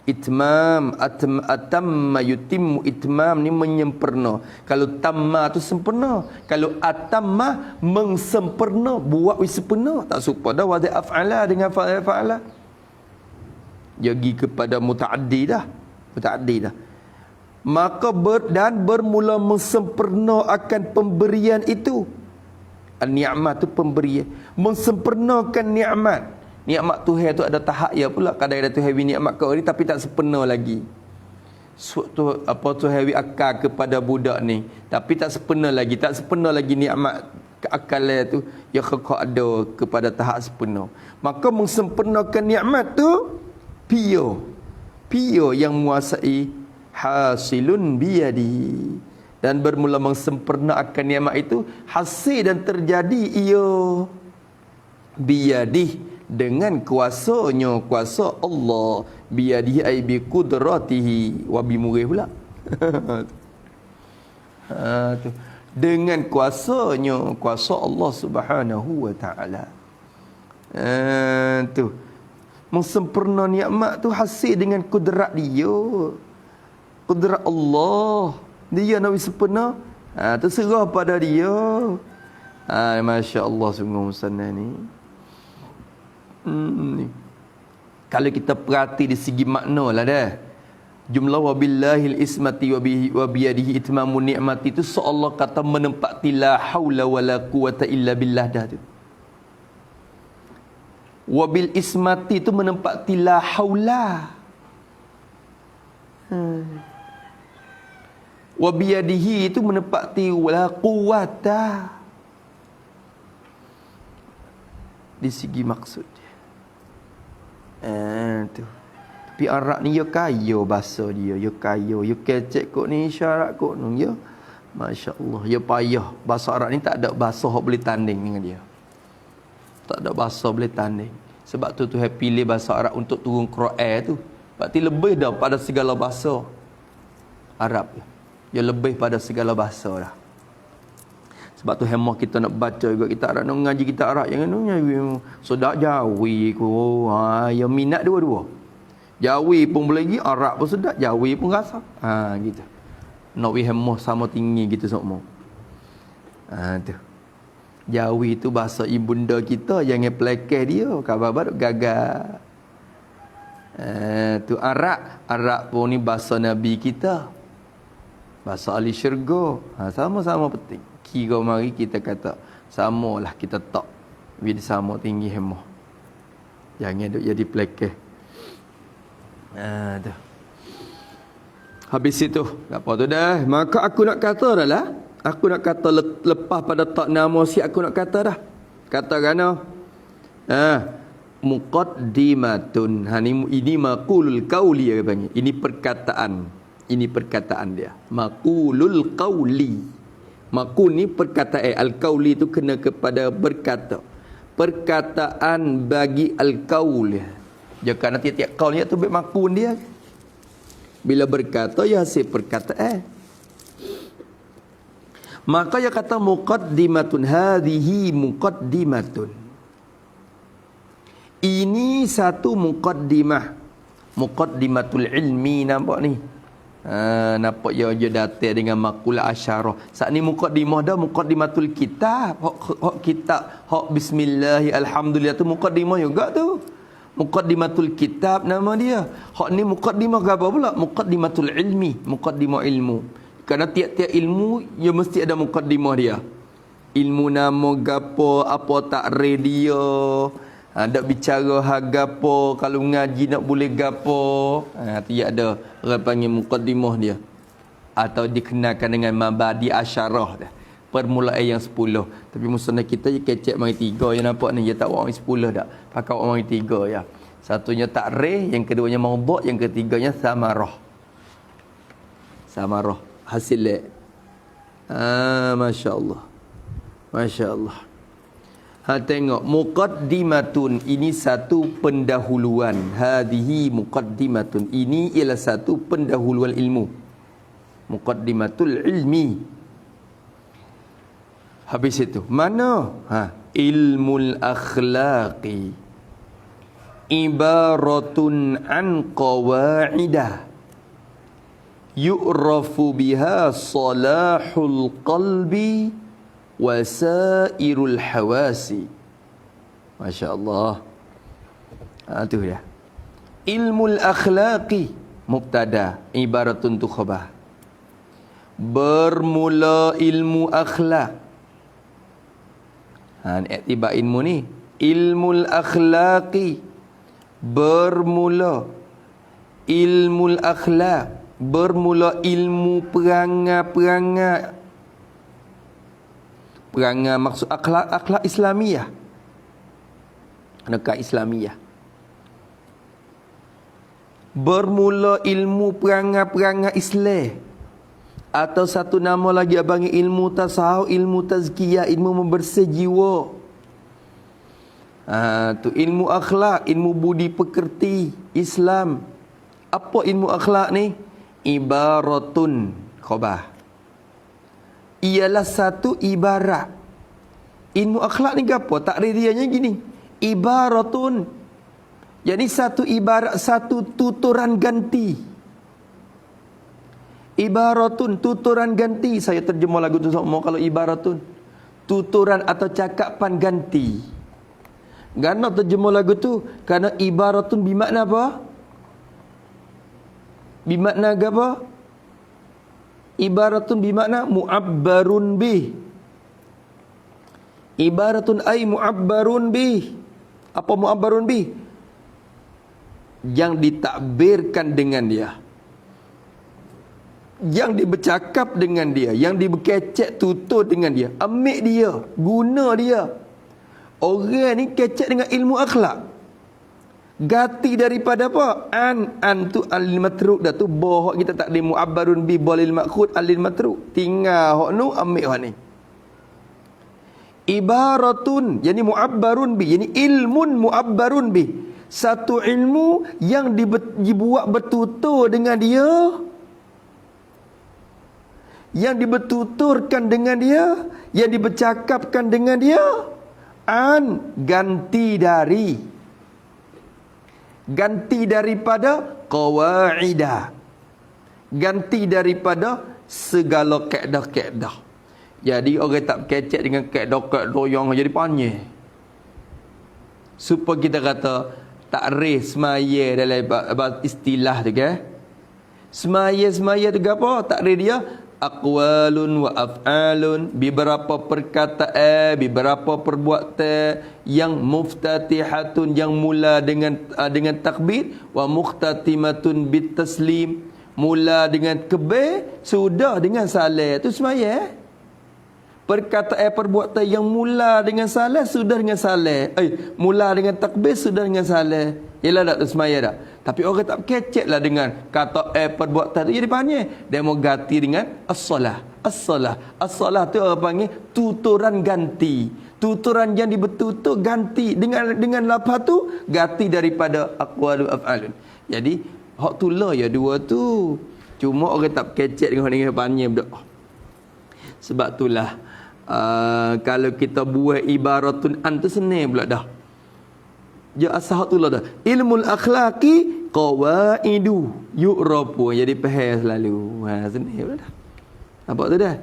Itmam, atamma yutimmu, itmam ni menyempurna. Kalau tamma tu sempurna, kalau atamma mengsempurna, buat sempurna. Tak serupa dah wadai af'ala dengan fa'ala. Jadi kepada mutaaddi dah. Maka bermula mengsempurna akan pemberian itu. Nikmat tu pemberian, mengsempurnakan nikmat. Nikmat Tuhan tu ada tahap ya pula. Kadang ada Tuhan beri nikmat kau ni tapi tak sempurna lagi. Tuhan beri akal kepada budak ni tapi tak sempurna lagi. Tak sempurna lagi nikmat akal tu yang kau ada kepada tahap sempurna. Maka mengsempurnakan nikmat tu Pio yang menguasai hasilun biyadi, dan bermula mengsempurnakan nikmat itu hasil dan terjadi ia biyadi, dengan kuasanya, kuasa Allah. Biyadihi ay bi qudratihi wa bi murih pula. Tu. Dengan kuasanya, kuasa Allah Subhanahu wa taala. Tu. Mengsempurna nikmat tu hasil dengan kudrat dia. Kudrat Allah. Dia nak sempurna. Terserah pada dia. Masya-Allah sungguh musannah ni. Kalau kita perhati di segi makna lah dah. Jumlah wabillahil ismati wa biyadihi itmamun ni'mati itu seolah kata menempati la haula wala quwata illa billah dah tu. Wabil ismati itu menempati la haula. Wa biyadihi itu menempati wala quwata. Di segi maksud dia. Tu. Tapi Arab ni ya kaya bahasa dia, ya kaya, ya kecek kot ni syarat kot ni ya. Masya-Allah, ya payah. Bahasa Arab ni tak ada bahasa hok boleh tanding dengan dia. Tak ada bahasa boleh tanding. Sebab tu Tuhan pilih bahasa Arab untuk turun Quran tu. Berarti lebih dah pada segala bahasa Arab. Dia lebih pada segala bahasa dah. Sebab tu hemah kita nak baca juga kita Arab, nak ngaji kita Arab yang ni sodak Jawi ko. Yang minat dua-dua. Jawi pun boleh pergi, Arab pun sedap, Jawi pun rasa. Gitu. Nak we hemah sama tinggi gitu semua. Tu. Jawi tu bahasa ibunda kita, jangan pelekeh dia, khabar gagal. Tu Arab pun ni bahasa Nabi kita. Bahasa ahli syurga. Sama-sama penting. Kira mari kita kata samalah kita tak bila sama tinggi hemah. Jangan duk jadi pelekeh. Tu. Habis itu apa tu dah? Maka aku nak kata dah lah. Aku nak kata lepas pada tak nama si aku nak kata dah. Kata kerana muqaddimatun. Ini maqulul qauli dia panggil. Ini perkataan dia. Maqulul qauli. Maqul ni perkataan, al-qauli itu kena kepada berkata. Perkataan bagi al-qaul. Dia kerana tiap-tiap qaul ni tu maqul dia. Bila berkata ya hasil perkataan. Maka dia kata muqaddimatun, hadhihi muqaddimatun. Ini satu muqaddimah. Muqaddimatul ilmi, nampak ni. Nampak dia datang dengan maqul asyarah. Saat ni muqaddimah dah, muqaddimatul kitab. Hak kitab, hak bismillah alhamdulillah tu muqaddimah juga tu. Muqaddimatul kitab nama dia. Hak ni muqaddimah apa pula? Muqaddimatul ilmi, muqaddimah ilmu. Kerana tiap-tiap ilmu dia mesti ada muqaddimah dia. Ilmu nama gapo, apa tak radio. Nak bicara gapo, kalau ngaji nak boleh gapo. Tu ada orang panggil muqaddimah dia. Atau dikenalkan dengan mabadi asyarah dah. Permulaan yang 10. Tapi musnah kita je kecek mari 3 yang nampak ni. Dia tak orang 10 dak. Pakai orang mari 3 ya. Satunya takrih, yang keduanya maudhu', yang ketiganya samarah. Samarah hasil. Masya-Allah. Masya Allah. Tengok, muqaddimatun, ini satu pendahuluan. Hadihi muqaddimatun, ini ialah satu pendahuluan ilmu. Muqaddimatul ilmi. Habis itu, mana? Ilmul akhlaqi ibaratun an qawa'idah yu'rafu biha salahul qalbi wasairul hawasi. Masya Allah. Itu dia. Ilmul akhlaqi mubtada, ibaratun tu khabar. Bermula ilmu akhlak. Iktibar ilmu ni. Ilmul akhlaqi, bermula ilmul akhlak, bermula ilmu perangai-perangai. Perangai maksud akhlak Islamiah. Dekat Islamiah. Bermula ilmu perangai-perangai Islam. Atau satu nama lagi abang, ilmu tasawuf, ilmu tazkiyah, ilmu membersih jiwa. Tu ilmu akhlak, ilmu budi pekerti Islam. Apa ilmu akhlak ni? Ibaratun khabar. Ialah satu ibarat. Ilmu akhlak ni apa? Takridiannya gini. Ibaratun. Jadi satu ibarat, satu tuturan ganti. Ibaratun, tuturan ganti. Saya terjemah lagu tu semua kalau ibaratun. Tuturan atau cakapan ganti. Gana terjemah lagu tu? Kerana ibaratun bermakna apa? Bermakna apa? Ibaratun bermakna mu'abbarun bih. Ibaratun ay mu'abbarun bih. Apa mu'abbarun bih? Yang ditakbirkan dengan dia, yang dibercakap dengan dia, yang dibekecek tutur dengan dia, ambil dia, guna dia. Orang ni kecek dengan ilmu akhlak. Ganti daripada apa? An tu alil matruk dah tu. Bohok kita tak ada mu'abbarun bi bolil makhud alil matruk. Tinggal hok nu, ambil hok ni. Ibaratun, yani mu'abbarun bi, yani ilmun mu'abbarun bi. Satu ilmu yang dibuat bertutur dengan dia, yang dibertuturkan dengan dia, yang dibercakapkan dengan dia. Ganti dari, ganti daripada qawaidah, ganti daripada segala kaedah-kaedah. Jadi orang tak kecek dengan kaedah-kaedah yang jadi panjang. Supaya kita kata takrif semaya dalam istilah tu ke. Semaya tu apa? Takrif dia aqwalun wa af'alun, beberapa perkataan, beberapa perbuatan yang muftatihatun, yang mula dengan takbir, wa muhtatimatun bit taslim, mula dengan kebir, sudah dengan salam. Tu semaya. Perkataan perbuatan yang mula dengan salam, sudah dengan salam. Mula dengan takbir, sudah dengan salam. Ialah tak semaya dah. Tapi orang tak kecek lah dengan kata perbuatan tu jadi panjang. Dia mau ganti dengan as-salah. As-salah. As-salah tu orang panggil tuturan ganti. Tuturan yang dibertutur ganti. Dengan lafaz tu ganti daripada aqwalu af'alun. Jadi hak tu lah ya dua tu. Cuma orang tak kecek dengan panjang berdoa. Sebab itulah kalau kita buat ibaratun an tu senang pula dah. Ya asahatulah dah. Ilmul akhlaqi qawaidu yu'rabu, jadi faham selalu. Senang pula dah. Nampak tu dah.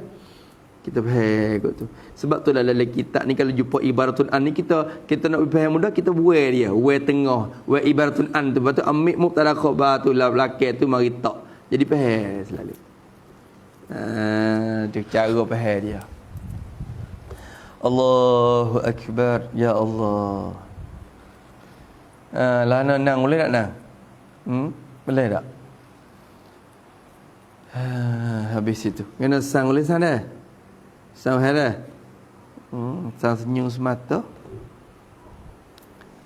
Kita faham kot tu. Sebab tu dalam kitab ni kalau jumpa ibaratun an ni kita nak faham mudah, kita buai dia, buai tengah, buai ibaratun an tu. Lepas tu ambil mubtada khabar tu lah belakang tu mari tak. Jadi faham selalu. Tu cara faham dia. Allahu akbar, ya Allah. Lah nang boleh tak nang? Boleh tak? Habis itu. Kena sang boleh sana. Sang ada. Sang senyum semata.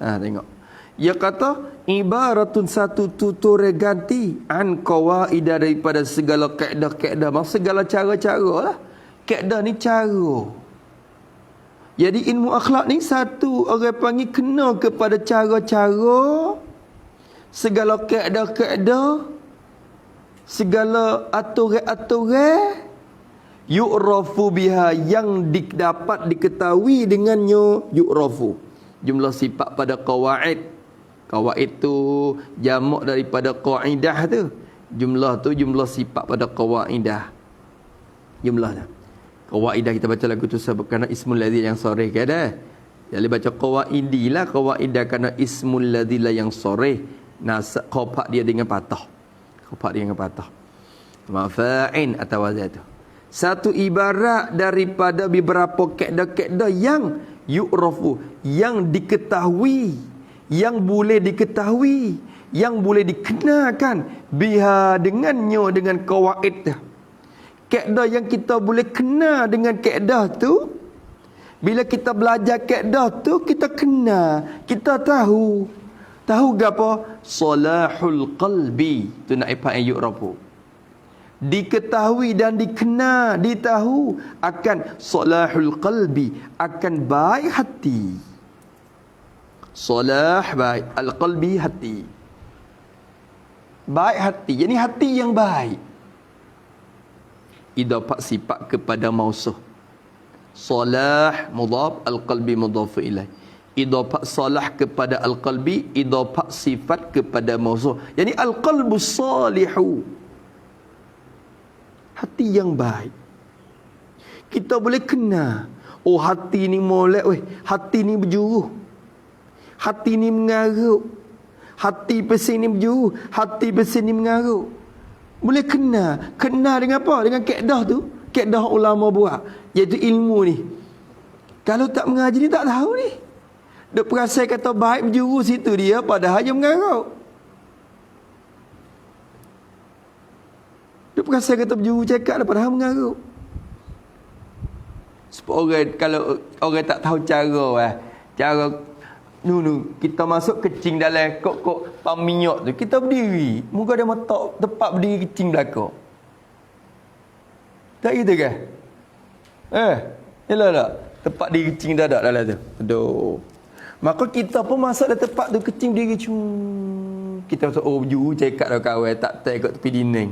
Tengok. Ia kata ibaratun satu tutur ganti an qawaida daripada segala kaedah-kaedah, maksud segala cara-cara lah. Kaedah ni cara. Jadi ilmu akhlak ni satu orang panggil kena kepada cara-cara, segala kaedah-kaedah, segala aturan-aturan yu'rafu biha yang dapat diketahui dengannya yu'rafu. Jumlah sifat pada qawaid. Qawaid tu jamak daripada qaidah tu. Jumlah tu jumlah sifat pada qawaidah. Jumlah tu. Qawaidah kita baca lagu tu sebab kerana ismul ladzi yang soreh ke ada. Jadi baca qawaidi lah, qawaidah kerana ismul ladzi la yang soreh. Nasab qapak dia dengan patah. Qapak dia dengan patah. Mafa'in atau wazat tu. Satu ibarat daripada beberapa kaedah-kaedah yang yu'rafu, yang diketahui, yang boleh diketahui, yang boleh dikenakan biha dengannya, dengan qawaid tu. Kaedah yang kita boleh kena dengan kaedah tu, bila kita belajar kaedah tu, kita kena, kita tahu. Tahu apa? Salahul qalbi. Tu nak ipat yang yu'rafu. Diketahui dan dikena, ditahu akan salahul qalbi, akan baik hati. Salah baik, al-qalbi hati. Baik hati, jadi hati yang baik. Idafah sifat kepada mausuh. Salah mudhaf, al-qalbi mudhaf ilaih. Idafah salah kepada al-qalbi, idafah sifat kepada mausuh. Jadi al-qalbu salihu, hati yang baik. Kita boleh kena, oh hati ni molek, hati ni berjuruh, hati ni mengaruk, hati pesin ni berjuruh, hati pesin ni mengaruk. Boleh kena. Kena dengan apa? Dengan kaedah tu. Kaedah ulama buat, iaitu ilmu ni. Kalau tak mengaji ni tak tahu ni. Dia perasan kata baik berjuru situ dia, padahal dia mengaruk. Dia perasan kata berjuru cakap dah, padahal mengaruk. Sebab orang, kalau orang tak tahu cara, cara kita masuk kecing dalam kok pam minyak tu, kita berdiri, muka dia matak tepat berdiri kecing belakang. Tak gitu ke? Yalah tak? Tepat diri kecing dah ada dalam tu. Aduh. Maka kita pun masuk dalam tempat tu kecing berdiri kita masuk, oh juru cakap dah kawan, tak tak kat tepi dinding.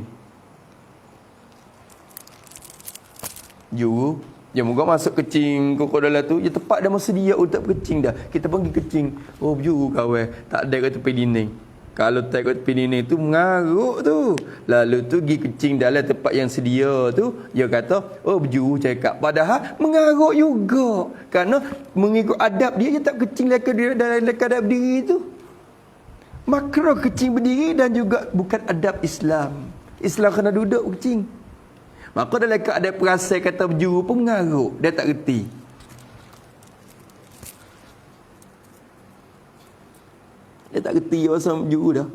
Juru dia moga masuk kecing kokok dalam tu, dia tepat dah masa dia tak kecing dah. Kita pergi kecing. Oh berjuru kawan, tak ada kat tepi dinding. Kalau tak kat tepi dinding tu mengaruk tu. Lalu tu pergi kecing dalam tempat yang sedia tu, dia kata, oh berjuru cakap. Padahal mengaruk juga. Kerana mengikut adab dia tak kecing dalam keadaan berdiri tu. Makruh kecing berdiri dan juga bukan adab Islam. Islam kena duduk kecing. Maka dalam keadaan perasan kata berjuru pun mengaruk. Dia tak reti. Dia tak reti pasal berjuru dah.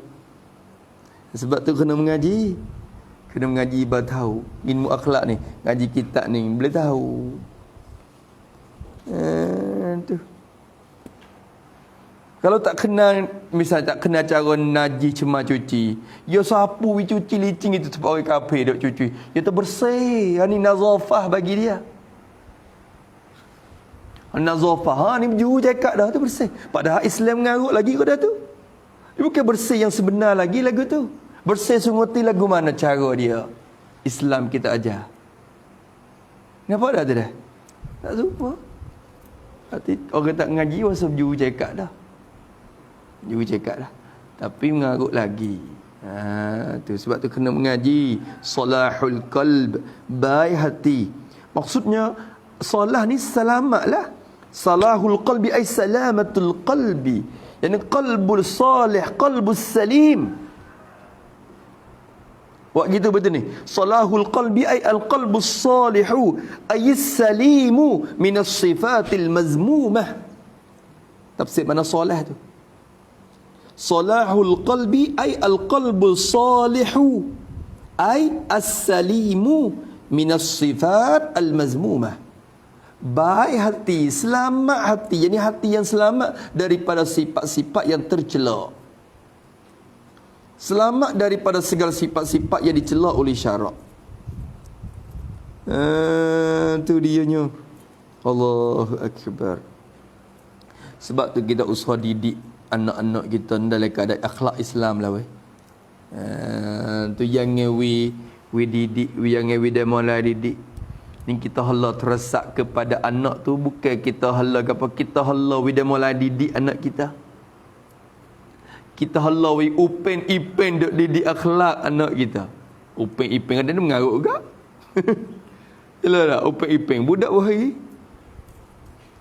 Sebab tu kena mengaji. Kena mengaji baru tahu. Ilmu akhlak ni, ngaji kitab ni, boleh tahu. Tu. Kalau tak kenal, misal tak kenal cara najis cemar cuci, dia sapu cuci licin itu sebab orang kafir duk cuci. Dia tak bersih. Ini nazafah bagi dia. Nazafah, ni berjuru cakap dah tu bersih. Padahal Islam mengarut lagi kau dah tu. Dia bukan bersih yang sebenar lagi lagu tu. Bersih sunguti lagu mana cara dia. Islam kita ajar. Kenapa dah tu dah? Tak lupa. Orang tak ngaji pasal berjuru cakap dah. Juru cakap dah. Tapi mengarut lagi. Tu sebab tu kena mengaji. Salahul qalb, baik hati. Maksudnya salah ni selamat lah. Salahul qalbi ay salamatul qalbi. Yani qalbul salih, qalbus salim. Buat gitu betul ni. Salahul qalbi ay al-qalbus salihu ay salimu minas sifatil mazmumah. Tafsir mana salah tu? Salahul qalbi ay al-qalbu salihu ay as-salimu minas sifat al-mazmumah. Baik hati, selamat hati. Jadi hati yang selamat daripada sifat-sifat yang tercela. Selamat daripada segala sifat-sifat yang dicela oleh syarak. Tu dianya. Allahu Akbar. Sebab tu kita usaha didik anak-anak kita dalam keadaan akhlak Islam lah weh. Tu jangan we didik, we jangan we demolai didik. Ni kita hala teresak kepada anak tu, bukan kita hala apa, kita hala we demolai didik anak kita. Kita hala we upen ipen duk didik akhlak anak kita. Upen ipen ada mengarut juga. Yalah tak upen ipen budak wahai.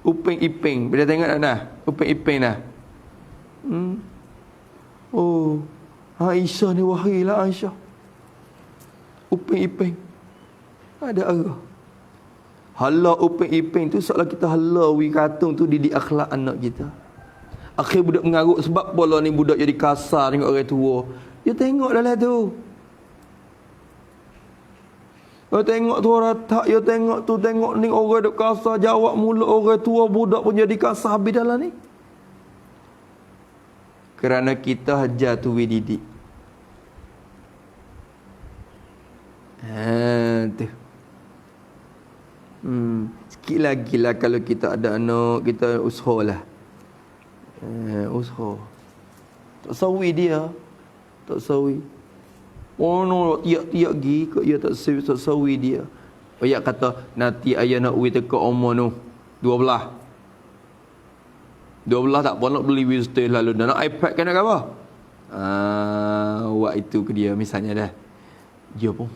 Upen ipeng. Bila tengok tak dah? Upen ipeng dah. Oh. Aisyah ni wahai lah Aisyah. Upen ipeng. Ada arah. Hala upen ipeng tu seolah kita hala wi katung tu didik akhlak anak kita. Akhir budak mengarut sebab bola ni budak jadi kasar tengok orang tua. Dia tengok dalam tu. Dia tengok tu orang tak, dia tengok tu, tengok ni orang duk kasar, jawab mulut orang tua, budak pun jadi kasar habis dalam ni. Kerana kita hajar tu we didik. Tu. Sikit lagi lah kalau kita ada anak, kita usahalah. Usaha. Tak sawi dia. Tak sawi. Oh no, tiap-tiap gi kok dia tak sawi dia. Ayat kata nanti ayah nak we teka umur tu 12 tak apa nak beli wisdom lalu dah nak iPad kan nak apa? Buat itu ke dia misalnya dah. Dia pun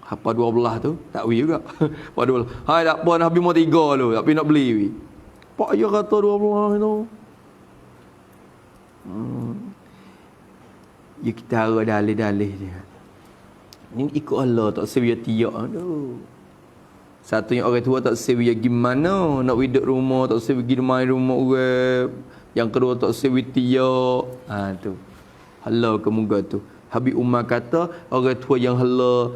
apa 12 tu tak we juga. Apa 12. Hai tak apa nak habis mau 3 tu, tapi nak beli we. Pak ayah kata 12 tu. Ya kita harap dalih-dalih dia. Ni ikut Allah tak sewi tiak tu. Satu yang orang tua tak sewi gimana nak hidup rumah, tak sewi pergi main rumah orang. Yang kedua tak sewi tiak. Tu. Hala kemuga tu. Habib Umar kata orang tua yang hala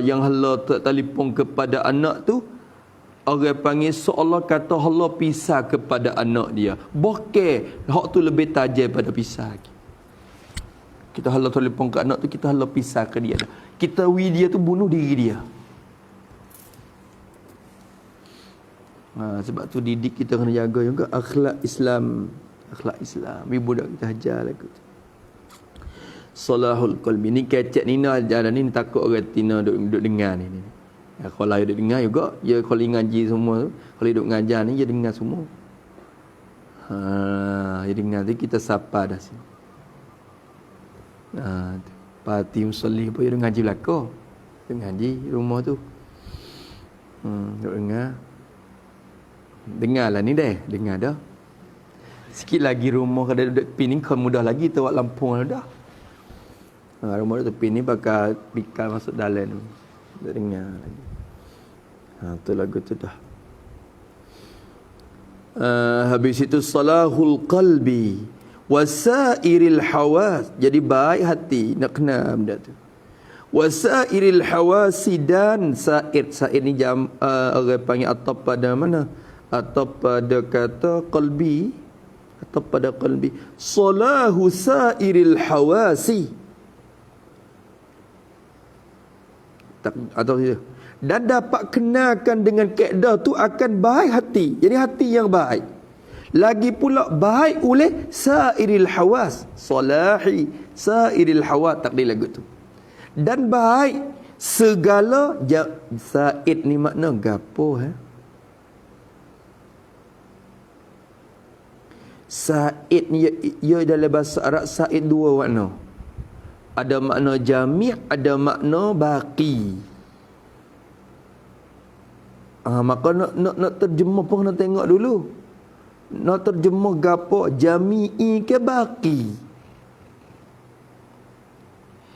yang hala telefon kepada anak tu, orang panggil seolah kata hala pisah kepada anak dia. Bokeh hak tu lebih tajam pada pisah lagi. Kita hala telefon ke anak tu, kita hala pisah ke dia. Kita dia tu bunuh diri dia. Sebab tu didik kita kena jaga juga akhlak Islam. Akhlak Islam. Ibu budak kita hajar lagu tu. Salahul qalbi. Ni kecek Nina ajar ni takut orang Tina duduk dengar ni. Kalau dia duduk dengar juga, dia kalau ngaji semua tu, kalau duduk ngajar ni dia dengar semua. Dia dengar tu kita sapa dah sini. Parti musalli pun dia ngaji belakang. Dia ngaji rumah tu. Duduk dengar. Dengarlah ni dah. Dengar dah. Sikit lagi rumah kada duduk tepi ni kau mudah lagi tawak Lampung dah. Rumah duduk tepi ni bakal pikal masuk dalam tu. Duduk dengar lagi. Tu lagu tu dah. Habis itu salahul qalbi wasairil hawas. Jadi baik hati nak kena benda tu. Wasairil hawasi dan sair ni jam orang panggil atau pada mana? Atau pada kata qalbi atau pada qalbi. Salahu sairil hawasi. Atau dia dan dapat kenakan dengan kaedah tu akan baik hati. Jadi hati yang baik. Lagi pula baik oleh sairil hawas. Salahi sairil hawas takdir lagu tu. Dan baik segala said ni makna gapo Said ni ia dalam bahasa Arab said dua makna. Ada makna jami', ada makna baqi. Maka nak terjemah pun nak tengok dulu. Nak terjemah gapo jami'i ke baqi.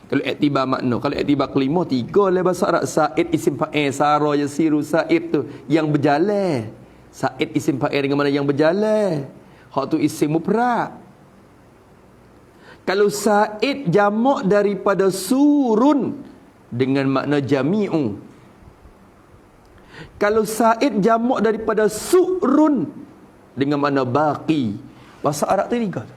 Kalau iktibar makna, kalau iktibar kelima tiga dalam bahasa Arab said isim fa'il sara yasiru said tu yang berjalan. Said isim fa'il dengan mana yang berjalan. Hak tu isim mufrad. Kalau said jamak daripada surun dengan makna jami'u. Kalau said jamak daripada surun dengan makna baqi. Bahasa Arab tu tiga.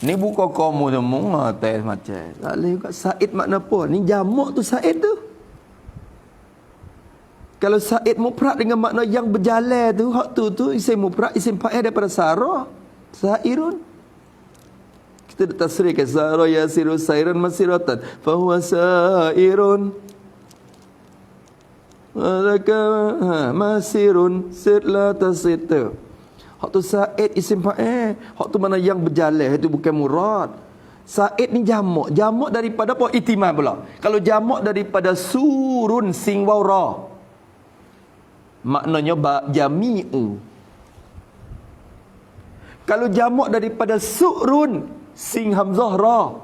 Ni buka kamu semua tes macam. Tak boleh juga said makna apa? Ni jamak tu said tu. Kalau Said mufrad dengan makna yang berjalan tu, hak tu isim mufrad, isim fa'il daripada sara. Sairun. Kita tasrihkan sara yasiru sairan masiratan fa huwa sairun. Walaka masirun sirla tasita. Hak tu Said isim fa'il. Hak tu mana yang berjalan, itu bukan murad. Said ni jamak. Jamak daripada apa? Itimam pula. Kalau jamak daripada surun sing waw ra, maknanya jami'u. Kalau jamak daripada surun sing hamzah ra,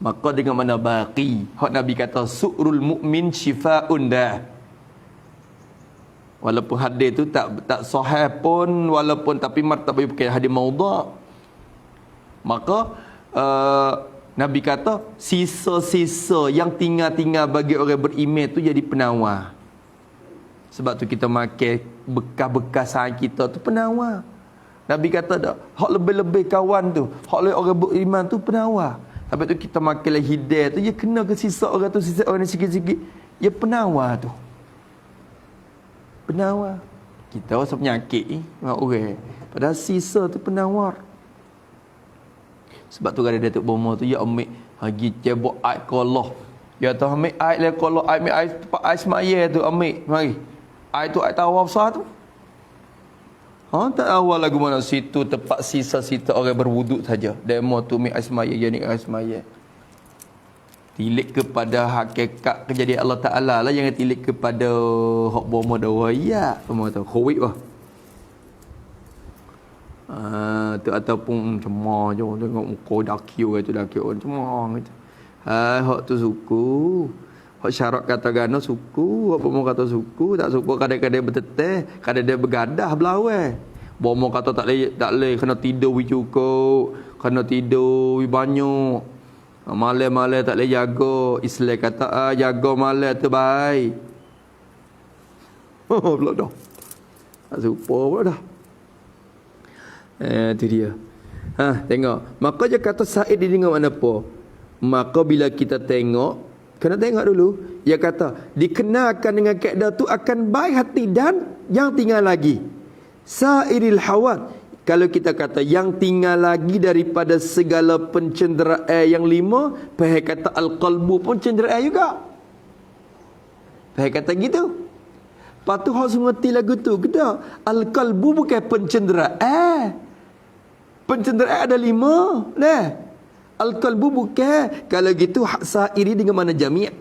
maka dengan mana baqi. Hak Nabi kata surul mukmin syifaun dah. Walaupun hadis tu tak sahih pun, walaupun tapi martabah bukan hadis maudha'. Maka Nabi kata sisa-sisa yang tinggal-tinggal bagi orang beriman tu jadi penawar. Sebab tu kita makan bekas-bekas kita tu penawar. Nabi kata dak, hak lebih-lebih kawan tu, hak lebih orang beriman tu penawar. Tapi tu kita makan lah hidayah tu, dia kena ke sisa orang tu, sisa orang ni sikit-sikit, dia penawar tu. Penawar. Kita rasa penyakit orang. Padahal sisa tu penawar. Sebab tu kada Datuk Bomo tu ya ambil hagi cebok air kolah. Ya tahu ambil air le kolah, ambil air tempat air semaya tu ambil. Mari. Air tu air tawar besar tu. Tak awal lagu mana situ tempat sisa-sisa orang berwuduk saja. Demo tu ambil air semaya, jadi air semaya. Tilik kepada hakikat kejadian Allah Taala lah, jangan tilik kepada hak Bomo dah ya. Bomo tu khawit bah. Tu ataupun cemar je tengok muka dakio tu cemar gitu. Hak tu suku. Hak syarat kata gana suku, apa mau kata suku, tak suku kadang-kadang berteteh, kadang-kadang bergadah belawai. Bomo kata tak leh kena tidur wi cukup, kena tidur wi banyak. Malam-malam tak leh jaga. Islam kata jaga malam tu baik. Pula dah. Tak serupa pula dah. Itu dia. Tengok. Maka dia kata Said dia dengan mana apa? Maka bila kita tengok, kena tengok dulu. Dia kata, dikenalkan dengan kaedah tu akan baik hati dan yang tinggal lagi. Sairil hawat. Kalau kita kata yang tinggal lagi daripada segala pencenderaan yang 5, pahal kata al-qalbu pun cenderaan juga. Pahal kata gitu. Patu harus mengerti lagu tu. Kena al-qalbu bukan pencenderaan. Pencenderaan ada 5. Nah, al-qalbu bukan. Kalau gitu hak sairi dengan mana jami'?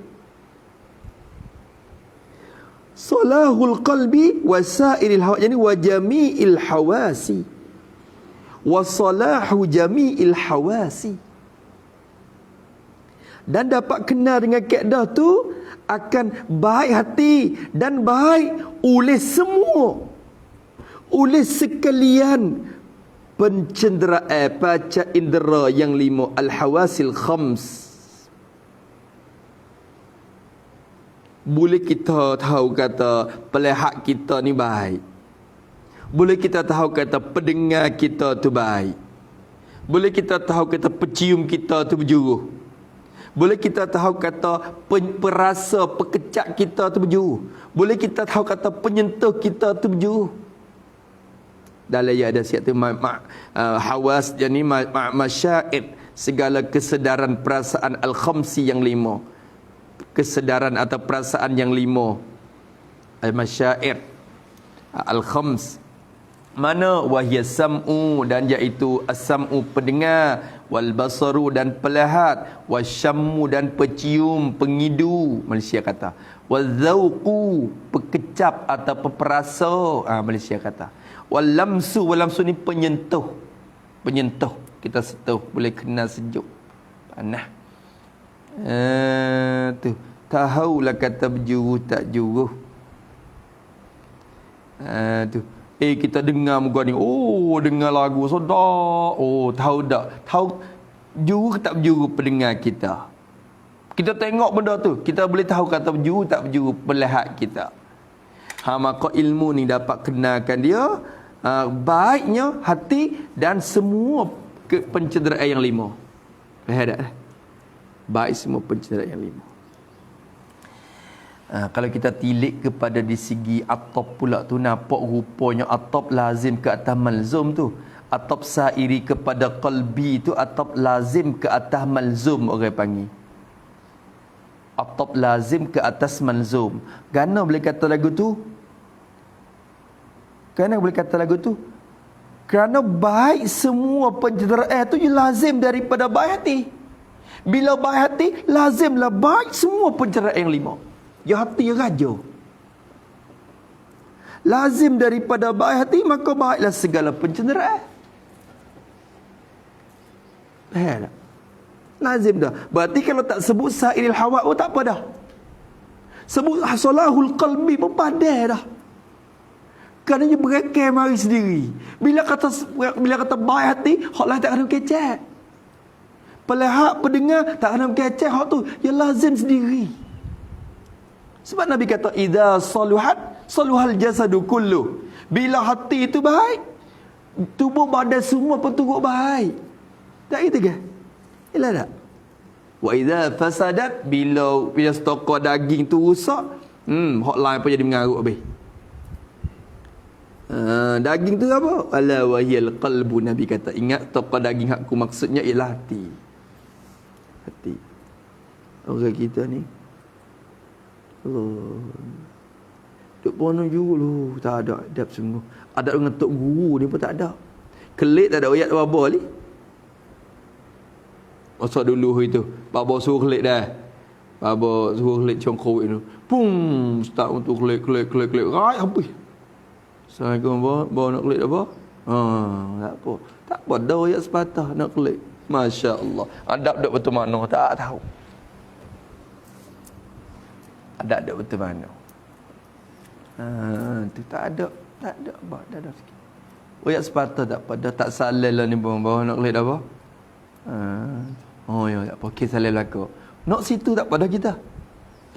Salahul qalbi wa sairil hawa, yani wa jami'il hawasi. Wa salahu jami'il hawasi. Dan dapat kenal dengan kaedah tu akan baik hati dan baik oleh semua, oleh sekalian pencenderaan panca indera yang 5, al-hawasil khams. Boleh kita tahu kata pelihat kita ni baik. Boleh kita tahu kata pendengar kita tu baik. Boleh kita tahu kata pecium kita tu berjuruh. Boleh kita tahu kata perasa pekecak kita tu berjuruh. Boleh kita tahu kata penyentuh kita tu berjuruh. Dalam ia ada siap tu hawas, jadi masyair, segala kesedaran perasaan al-khamsi yang 5. Kesedaran atau perasaan yang 5. Al-masyair al-khams. Mana wahya sam'u, dan iaitu as-sam'u pendengar, wal basaru dan pelihat, wasyammu dan pecium, pengidu Malaysia kata, wazauqu pekecap atau peperasa Malaysia kata, wal lamsu ni penyentuh. Penyentuh, kita sentuh boleh kena sejuk panah. Tu tahulah kata berjuruh tak juruh. Tu kita dengar muka ni, dengar lagu sedap. Tahu tak? Tahu juruh tak berjuruh pendengar kita. Kita tengok benda tu, kita boleh tahu kata berjuruh tak berjuruh pelihat kita. Maka ilmu ni dapat kenalkan dia baiknya hati dan semua pencederaan yang 5. Faham tak? Baik semua pencederaan yang 5. Kalau kita tilik kepada di segi atop pula tu, nampak rupanya atop lazim ke atas malzum tu. Atop sairi kepada qalbi tu atop lazim ke atas malzum orang panggil. Atop lazim ke atas malzum. Gana boleh kata lagu tu? Kerana boleh kata lagu tu? Kerana baik semua pencederaan tu lazim daripada baik hati. Bila baik hati, lazimlah baik semua pencederaan yang 5. Ya hati raja. Lazim daripada baik hati, maka baiklah segala pencenderaan. Tak? Lazim dah. Berarti kalau tak sebut sairil hawa pun tak apa dah. Sebut salahul qalbi pun pandai dah. Kerana dia berekai mari sendiri. Bila kata baik hati, hak lain tak kena kecek. Pelahak pendengar tak kena kecek hak tu. Ya lazim sendiri. Sebab Nabi kata idza saluhal jasadu kullu. Bila hati itu baik, tubuh badan semua pun turut baik. Tak gitu ke? Yalah tak? Wa idza fasadat, bila stokor daging tu rosak, hak lain pun jadi mengarut habis. Daging tu apa? Ala wahiyal qalbu, Nabi kata. Ingat stokor daging hakku maksudnya ialah hati. Hati. Orang kita ni duk pono dulu tak ada adab sungguh. Adab dengan tok guru ni pun tak ada. Kelik tak ada ayat baba ni. Masa dulu itu, baba suruh kelik dah. Baba suruh kelik congkok itu. Pum, start untuk kelik. Rai habis. Assalamualaikum baba nak kelik apa? Tak apa. Tak apa dah ayat sepatah nak kelik. Masya-Allah. Adab dak betul mana tak tahu. Ada betul mana? Tu tak ada apa dah sikit. Ayat sepatah tak pada tak salah lah ni bawa nak lihat apa? Ya tak apa kisah lelaka. Nak situ tak pada kita.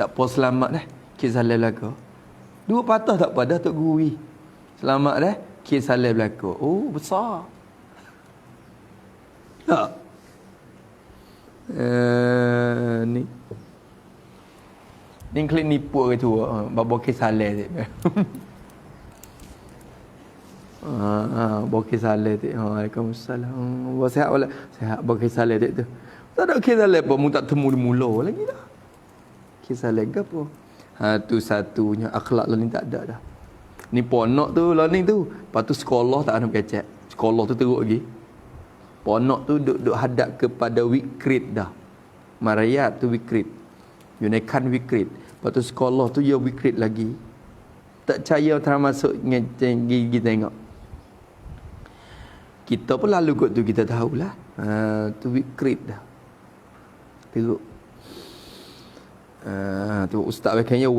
Tak apa selamat dah kisah lelaka. 2 patah tak pada tok guru. Selamat dah kisah lelaka. Oh besar. Tak. Ni ni klik nipu ke tu babo kisale tu. Babo kisale tu. Waalaikumsalam. Wa sihat wala sihat babo kisale tu. Tak ada kisale apa mu tak temu mula lagi dah. Kisale gapo? Tu satunya akhlak lah ni tak ada dah. Ni ponok tu lah ni tu. Lepas tu sekolah tak ada kecek. Sekolah tu teruk lagi. Ponok tu duk hadap kepada wikrit dah. Marayat tu wikrit. Yunaikan wikrit. Lepas tu sekolah tu ya wikrit lagi. Tak percaya termasuk gigi tengok. Kita pun lalu kot tu kita tahulah. Tu wikrit dah. Teruk. Tu ustaz kayaknya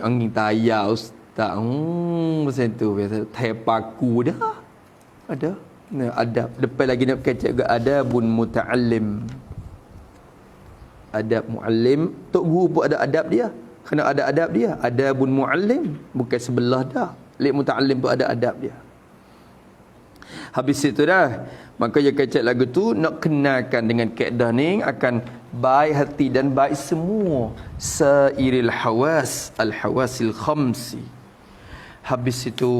angin tayar ustaz. Macam tu biasa. Tepaku dah. Ada. Adab. Depan lagi nak kecek juga adabun muta'allim. Adab muallim. Tok guru pun ada adab dia. Kena ada adab dia. Adabun muallim. Bukan sebelah dah. Lek muta'allim pun ada adab dia. Habis itu dah. Maka dia kecek lagu tu nak kenalkan dengan kaedah ni akan baik hati dan baik semua sairil hawas, al hawasil khamsi. Habis itu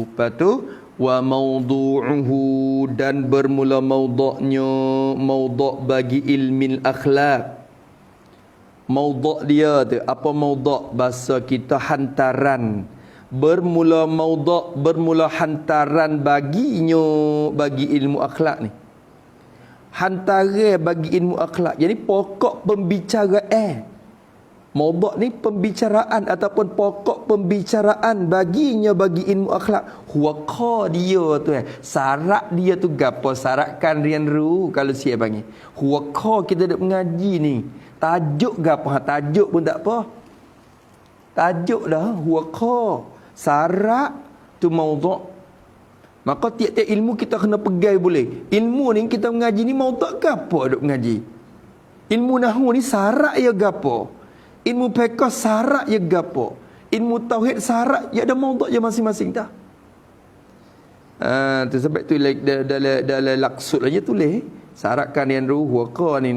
lepas tu wa mawdu'uhu, dan bermula mawdu'nya mawdu' bagi ilmin akhlak. Mawdu' dia tu apa mawdu'? Bahasa kita hantaran. Bermula mawdu', bermula hantaran baginya bagi ilmu akhlak ni. Hantaran bagi ilmu akhlak. Jadi pokok pembicaraan. Mawdu' ni pembicaraan ataupun pokok pembicaraan baginya bagi ilmu akhlak. Huwa dia tu syarat dia tu gapo? Syaratkan rian ru kalau siap panggil. Huwa kita dak mengaji ni. Tajuk gapo? Tajuk pun tak apa. Tajuk dah huwa syarat tu mawdu'. Maka tiap-tiap ilmu kita kena pegang boleh. Ilmu ni kita mengaji ni mawdu' gapo duk mengaji? Ilmu nahwu ni syarat ya gapo? Ilmu fiqh syarat ya gapo? Ilmu tauhid syarat ya ada mawdu' je masing-masing dah. Tu sebab tu dalam laksud aja tulis syaratkan yang ruh waqa ni.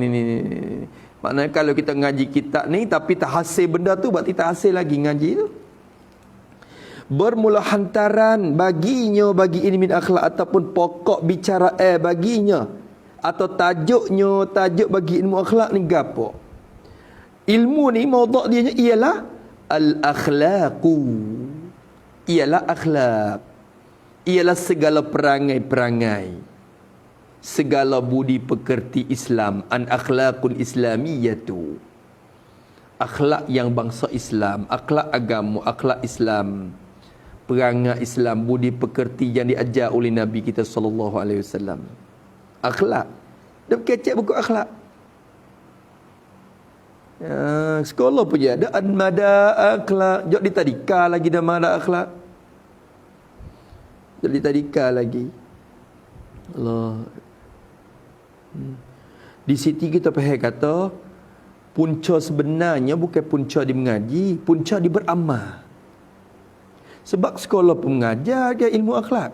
Maknanya kalau kita ngaji kitab ni tapi tak hasil benda tu, berarti tak hasil lagi ngaji tu. Bermula hantaran baginya bagi ini min akhlak, ataupun pokok bicara baginya, atau tajuk bagi ilmu akhlak ni gapo? Ilmu ni maudhu' dia ialah al-akhlaqu. Ialah akhlak. Ialah segala perangai-perangai, segala budi pekerti Islam. An akhlaqul islamiyatu. Akhlak yang bangsa Islam, akhlak agama, akhlak Islam, perangai Islam, budi pekerti yang diajar oleh Nabi kita sallallahu alaihi wasallam. Akhlak. Dia kecek buku akhlak. Ya, sekolah pun ada mada akhlak. Jok di tadika lagi dah mada akhlak. Jok di tadika lagi. Allah. Di situ kita faham kata punca sebenarnya bukan punca di mengaji, punca di beramal. Sebab sekolah pun mengajar ke ilmu akhlak.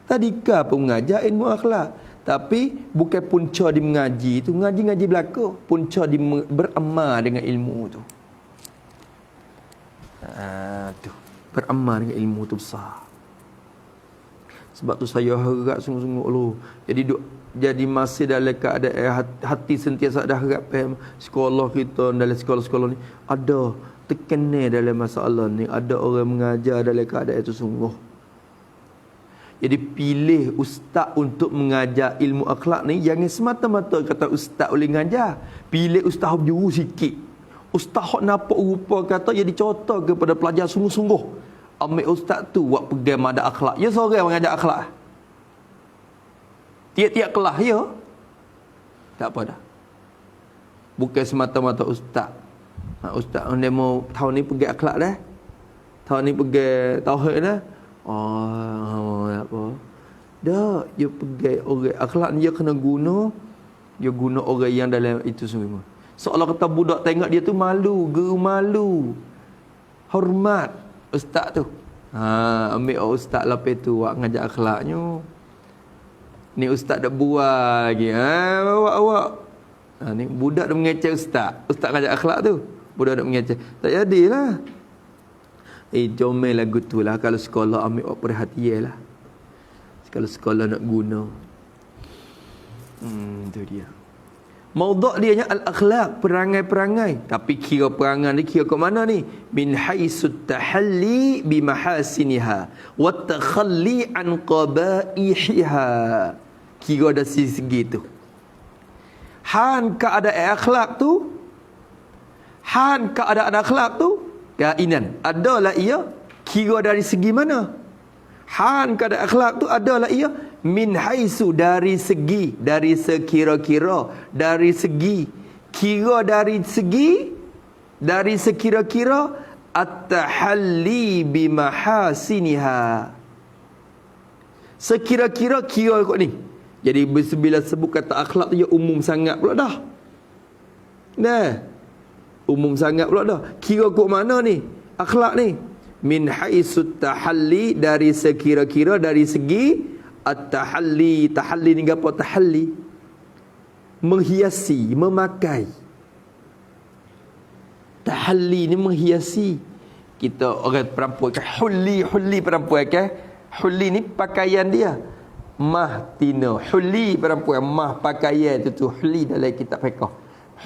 Tadika pun mengajar ilmu akhlak. Tapi bukan punca di mengaji tu, ngaji belaka. Punca di beramal dengan ilmu tu. Beramal dengan ilmu tu besar. Sebab tu saya harap sungguh-sungguh lu. Jadi masih dalam keadaan hati sentiasa ada harap sekolah kita, dalam sekolah-sekolah ni ada tekanan dalam masalah ni, ada orang mengajar dalam keadaan itu sungguh. Jadi pilih ustaz untuk mengajar ilmu akhlak ni, jangan semata-mata kata ustaz boleh mengajar. Pilih ustaz berjuru sikit. Ustaz hok nampak rupa kata jadi contoh kepada pelajar sungguh-sungguh. Ambil ustaz tu buat pegang mada akhlak. Ya seorang mengajar akhlak. Tiap-tiap kelas ya. Tak apa dah. Bukan semata-mata ustaz. Ustaz dia mau tahun ni pergi akhlak dah. Tahun ni pergi tauhid dah. Apa? Dah, dia pergi orang akhlak ni dia kena guna. Dia guna orang yang dalam itu semua. Seolah kata budak tengok dia tu malu, geru malu. Hormat ustaz tu. Ambil ustaz lepas tu buat ngajar akhlaknya. Ni ustaz dah buat lagi. Awak. Ni budak dah mengecek ustaz. Ustaz ngajar akhlak tu. Budak dah mengecek. Tak jadilah. Comel lagu tu lah. Kalau sekolah ambil perhatian lah. Kalau sekolah nak guna. Tu dia. Maudhu' dia nya al-akhlaq, perangai-perangai. Tapi kira perangai ni kira ke mana ni? Min haitsu tahalli bi mahasiniha wa takhalli an qabaihiha. Kira dari segi tu. Han keadaan akhlak tu, han keadaan akhlak tu, kainan. Adalah ia kira dari segi mana? Han keadaan akhlak tu adalah ia min haitsu dari segi, dari sekira-kira, dari segi, kira dari segi, dari sekira-kira at-tahalli bi mahasiniha. Sekira-kira kira kot ni. Jadi bila sebut kata akhlak tu dia umum sangat pula dah. Umum sangat pula dah. Kira kot mana ni? Akhlak ni min haitsu tahalli, dari sekira-kira, dari segi at-tahalli. Tahalli ni apa? Tahalli menghiasi, memakai. Tahalli ni menghiasi. Kita orang perempuan kan hulli perempuan kan. Hulli ni pakaian dia. Mah tina. Hulli perempuan, mah pakaian tu hulli dalam kitab fiqh.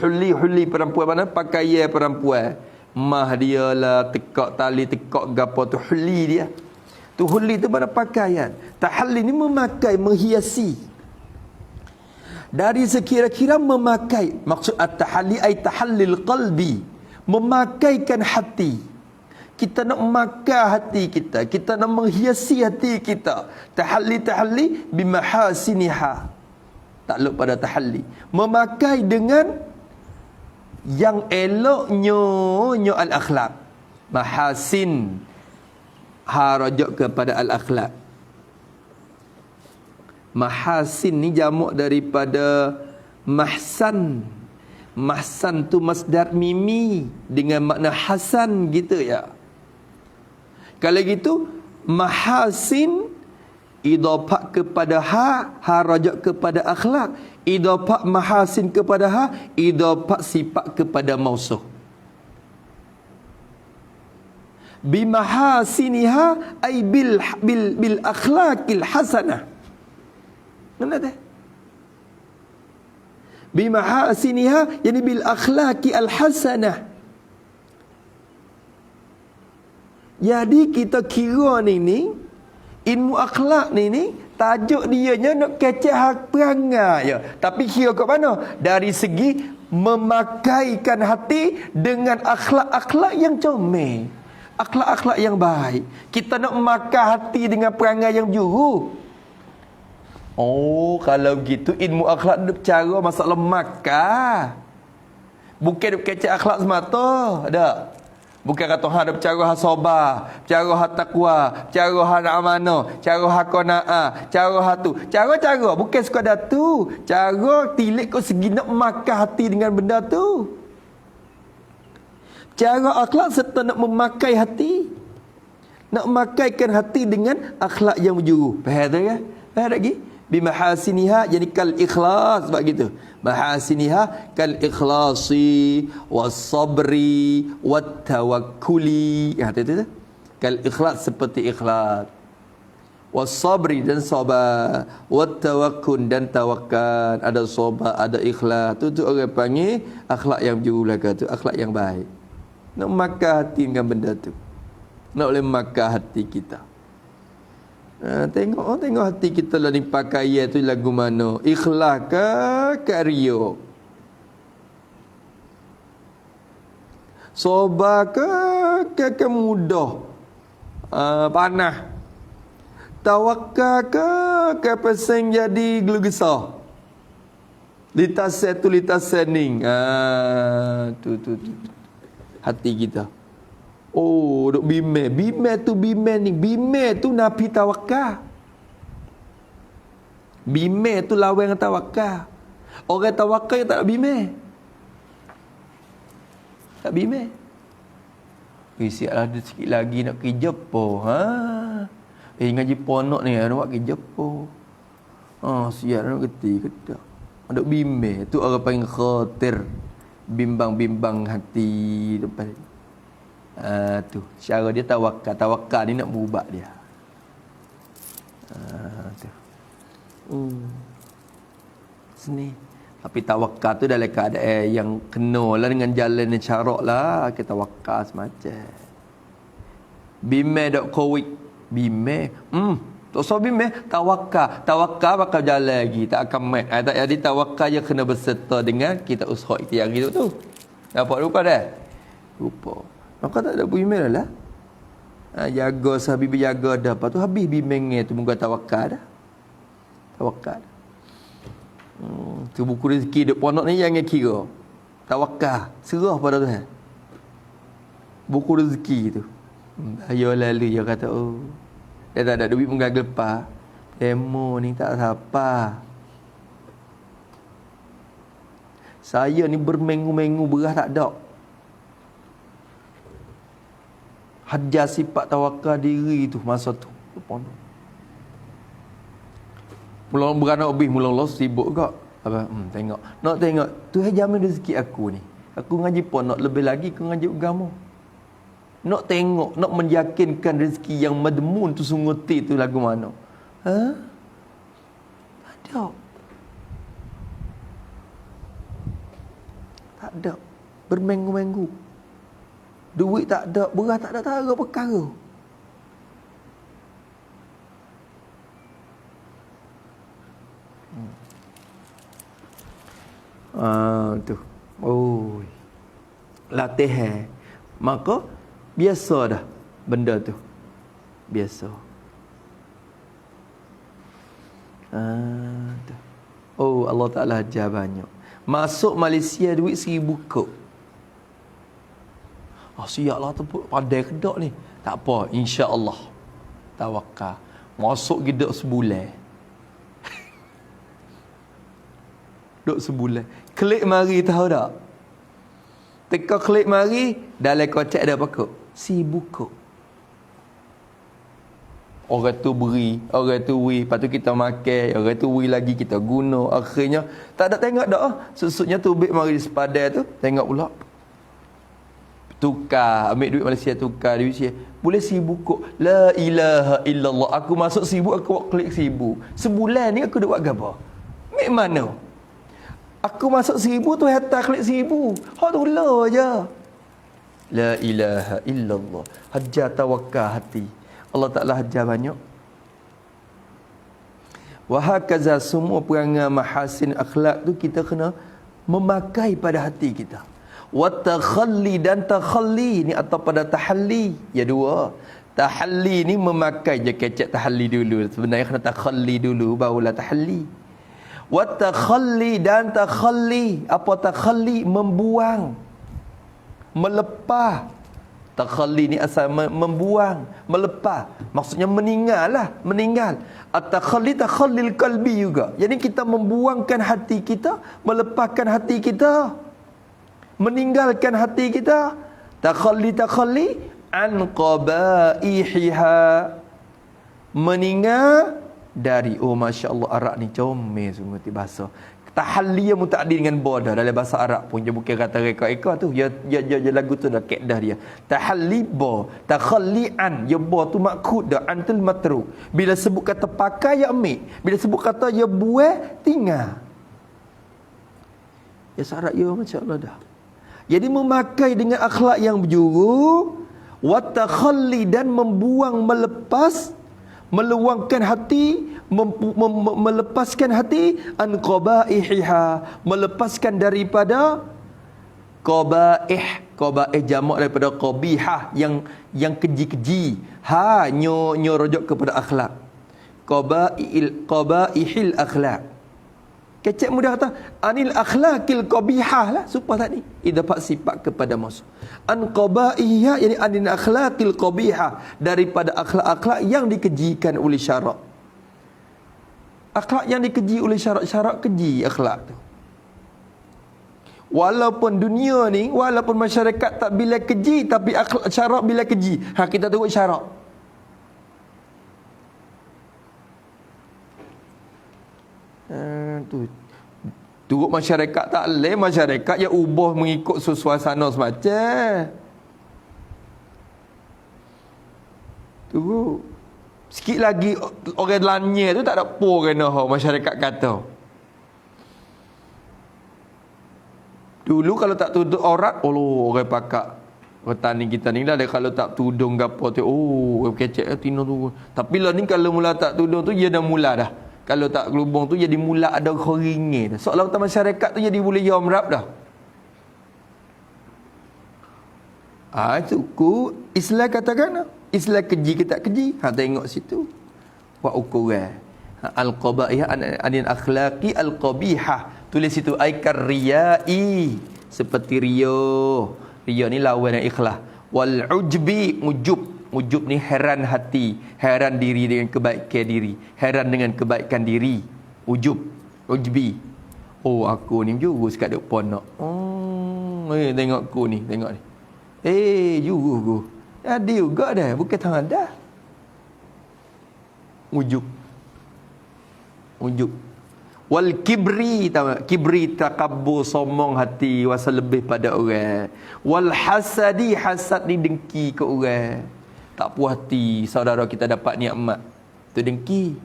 Hulli perempuan mana? Pakaian perempuan. Mah dia lah, tekak tali, tekak gapo tu hulli dia. Tu hulli tu mana pakaian. Tahalli ni memakai, menghiasi. Dari sekira-kira memakai. Maksud at-tahalli ay tahallil qalbi. Memakaikan hati. Kita nak memakai hati kita. Kita nak menghiasi hati kita. Tahalli bimahasiniha. Takluk pada tahalli. Memakai dengan yang eloknya al-akhlak. Mahasin. Rujuk kepada al-akhlak. Mahasin ni jamak daripada mahsan. Mahsan tu masdar mimi dengan makna hasan gitu ya. Kalau gitu mahasin idafah kepada ha rajak kepada akhlak, idafah mahasin kepada ha, idafah sifat kepada mausuf. Bimahasiniha ay bil akhlaqil hasanah. Mana dah? Bimahasiniha yani bil akhlaqi al hasanah. Jadi kita kira ni ilmu akhlak ni tajuk dia nya nak kecek hak perangai je. Tapi kira kat mana? Dari segi memakaikan hati dengan akhlak-akhlak yang comel. Akhlak-akhlak yang baik. Kita nak memakai hati dengan perangai yang juru. Oh, kalau gitu ilmu akhlak dia bercara masalah makan. Bukan dia kecek akhlak semata. Tak. Bukan kata hang ada bercara hak sabar, bercara hak takwa, bercara hak nak amanah, cara hak qanaah, cara hak tu. Cara-cara bukan sekadar tu. Cara tilik kau segi nak makan hati dengan benda tu. Cara akhlak serta nak memakai hati. Nak memakaikan hati dengan akhlak yang berjuru. Faham tak kan? Faham tak lagi? Bimahasiniha jadi kal ikhlas sebab gitu. Mahasiniha kal ikhlasi was-sabri wat-tawakkuli. Tu. Kal ikhlas seperti ikhlas. Was-sabri dan sabar, wat-tawakkul dan tawakal. Ada sabar, ada ikhlas. Tu orang panggil akhlak yang berjuru belaka tu, akhlak yang baik. Nak makan hati dengan benda tu. Nak boleh makan hati kita. Tengok hati kita lah ni pakaian tu lagu mana. Ikhlas ke karya? Sabar ke mudah? Panah. Tawakal ke pesing jadi gelugesah? Litasen ning. Tu. Hati kita. Oh, duk bime ni. Bime tu nafi tawakal. Bime tu lawan dengan tawakal. Orang tawakal yang tak nak bime. Tak bime. Siaplah ada sikit lagi nak pergi Jepun. Ngaji ponok ni nak buat pergi Jepun. Siap nak kerti ke tak. Duk bime tu orang panggil khatir. Bimbang-bimbang hati depan. Tu cara dia tawakal ni nak berubah dia. Sini tapi tawakal tu dalam keadaan yang kena lah dengan jalan yang carak lah kita tawakal semacam bime dok kowik bime tak usah bime tawakal bakal jalan lagi tak akan mat tak jadi tawakal je kena berserta dengan kita usaha ikhtiar gitu tu dapat rupa dah rupa. Maka tak ada bimeng lah. Jaga sahabat berjaga dah. Lepas tu habis bimeng tu muka tawakal dah. Tawakal. Tu buku rezeki duk ponok ni jangan kira. Tawakal. Serah pada Tuhan. Buku rezeki tu. Ayo lalu dia kata dia tak ada duit menggagal pa. Demo ni tak siapa. Saya ni bermengu-mengu beras tak ada. Hajar sifat tawakal diri tu masa tu. Mula beranak lebih mula Allah sibuk kak. Apa? Tengok. Nak tengok. Tuhan jamin rezeki aku ni. Aku ngaji pun nak lebih lagi aku ngaji agama. Nak tengok, nak meyakinkan rezeki yang madmun tu sunguti tu lagu mana. Tak ada. Tak ada. Berminggu-minggu. Duit tak ada, beras tak ada perkara. Tu. Latihan. Maka biasa dah benda tu. Biasa. Tu. Allah Ta'ala ajar banyak. Masuk Malaysia duit 1,000 kop. Siaplah tu pandai kedak ni. Tak apa, insya-Allah. Tawakal. Masuk gedak sebulan. Duk sebulan. Klik mari tahu tak? Teka klik mari, dalam kocek ada apa kok? 1,000 kok. Orang tu beri, orang tu beri, lepas tu kita makan, orang tu beri lagi, kita guna. Akhirnya, tak ada tengok dah. Susuknya tu ambil mari di sepadan tu, tengok pula. Tukar, ambil duit Malaysia, tukar duit Malaysia. Boleh 1,000 kok. La ilaha illallah. Aku masuk 1,000, aku buat klik 1,000. Sebulan ni aku dah buat apa? Ambil mana? Aku masuk 1,000 tu, hantar klik 1,000. Hak tu lah je. La ilaha illallah. Hajar tawakal hati. Allah Ta'ala hajar banyak. Wahakaza, semua perangai mahasin akhlak tu kita kena memakai pada hati kita. Watakhalli, dan takhalli ni atau pada tahalli. Ya dua. Tahalli ni memakai je, kecek tahalli dulu. Sebenarnya kena takhalli dulu, barulah tahalli. Watakhalli, dan takhalli. Apa takhalli? Membuang, melepah. Takhalli ni asal membuang, melepah. Maksudnya meninggal lah, meninggal. At-takhalli, takhallil qalbi juga. Jadi kita membuangkan hati kita, melepahkan hati kita, meninggalkan hati kita. Takhalli an qabaihiha, meninggal dari, oh Masya Allah, Arab ni comel sungguh ti bahasa. Tahalli yang muta'addi dengan bodah dalam bahasa Arab pun, dia bukan kata reka-reka tu, ya lagu tu dah kaedah dia. Tahalli bo, takhalli an, ya bo tu maksud dah, antul matru. Bila sebut kata pakai, ya ambil. Bila sebut kata ya buat, tinggal. Ya syarat ya Masya-Allah dah. Jadi memakai dengan akhlak yang berjuru, wa takhalli, dan membuang, melepas, meluangkan hati, melepaskan hati, an qabaihiha, melepaskan daripada qabaih. Qabaih jamak daripada qabihah, yang keji-keji. Ha nyo rujuk kepada akhlak. Qabaihil akhlak. Kecek mudah kata anil akhlaqil qabihah lah, supaya tadi dapat sifat kepada musuh. An qabaihiha, yani anil akhlaqil qabihah, daripada akhlak-akhlak yang dikejikan oleh syarak. Akhlak yang dikeji oleh syarak keji akhlak tu. Walaupun dunia ni, walaupun masyarakat tak bila keji, tapi akhlak syarak bila keji. Ha, kita turut syarak. Turut masyarakat tak leh, masyarakat yang ubah mengikut suasana semacam tu. Sikit lagi orang lanya tu tak ada apa kena masyarakat kata. Dulu kalau tak tutup aurat, orang pakak petani kita ni lah, kalau tak tudung gapo tu, oh kecek tino tu. Tapi lah ni kalau mula tak tudung tu, dia dah mula dah. Kalau tak gelubung tu jadi mula ada khoringnya. Seolah-olah masyarakat tu jadi boleh yomrap dah. Itu ku Islam katakan, Islam keji ke tak keji? Tengok situ. Buat ukuran. Al-qabaih anil akhlaqi al-qabihah. Tulis situ aikar riyai, seperti ria. Ria ni lawan yang ikhlas. Wal ujbi, ujub ni heran hati, heran diri dengan kebaikan diri, heran dengan kebaikan diri. Ujbi. Oh aku ni jurus kat duk ponok. Tengok aku ni, tengok ni. Jurus aku. Ada juga dah, bukan tangan dah. Ujub. Wal kibri, kibri takabbur, sombong hati, wasa lebih pada orang. Wal hasadi, hasad ni dengki ke orang. Tak puas hati saudara kita dapat nikmat, tu dengki.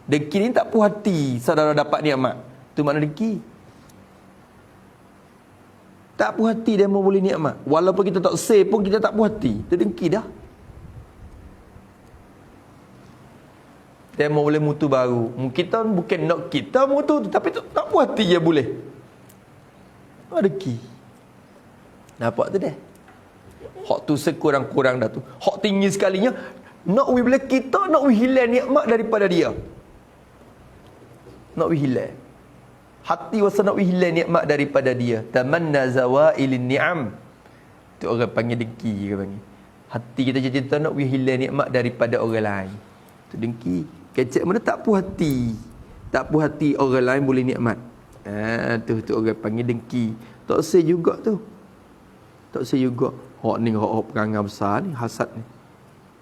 Dengki ni tak puas hati saudara dapat nikmat, tu makna dengki. Tak puas hati dia mau boleh nikmat, walaupun kita tak say pun kita tak puas hati, tu dengki dah. Dia mau boleh mutu baru, kita bukan nak kita mutu tu, tapi tak puas hati je boleh. Dengki. Nampak tu dah. Hak tu sekurang-kurang dah tu. Hak tinggi sekalinya, nak bila kita nak hilang nikmat daripada dia. Nak hilang. Hati wasa nak hilang nikmat daripada dia. Tamanna zawailin ni'am. Tu orang panggil dengki ke panggil. Hati kita cerita nak hilang nikmat daripada orang lain. Tu dengki. Kecek mana tak puas hati. Tak puas hati orang lain boleh nikmat. Tu orang panggil dengki. Tak say juga tu. Tak say juga. Hak ni hak perangai besar ni, hasad ni.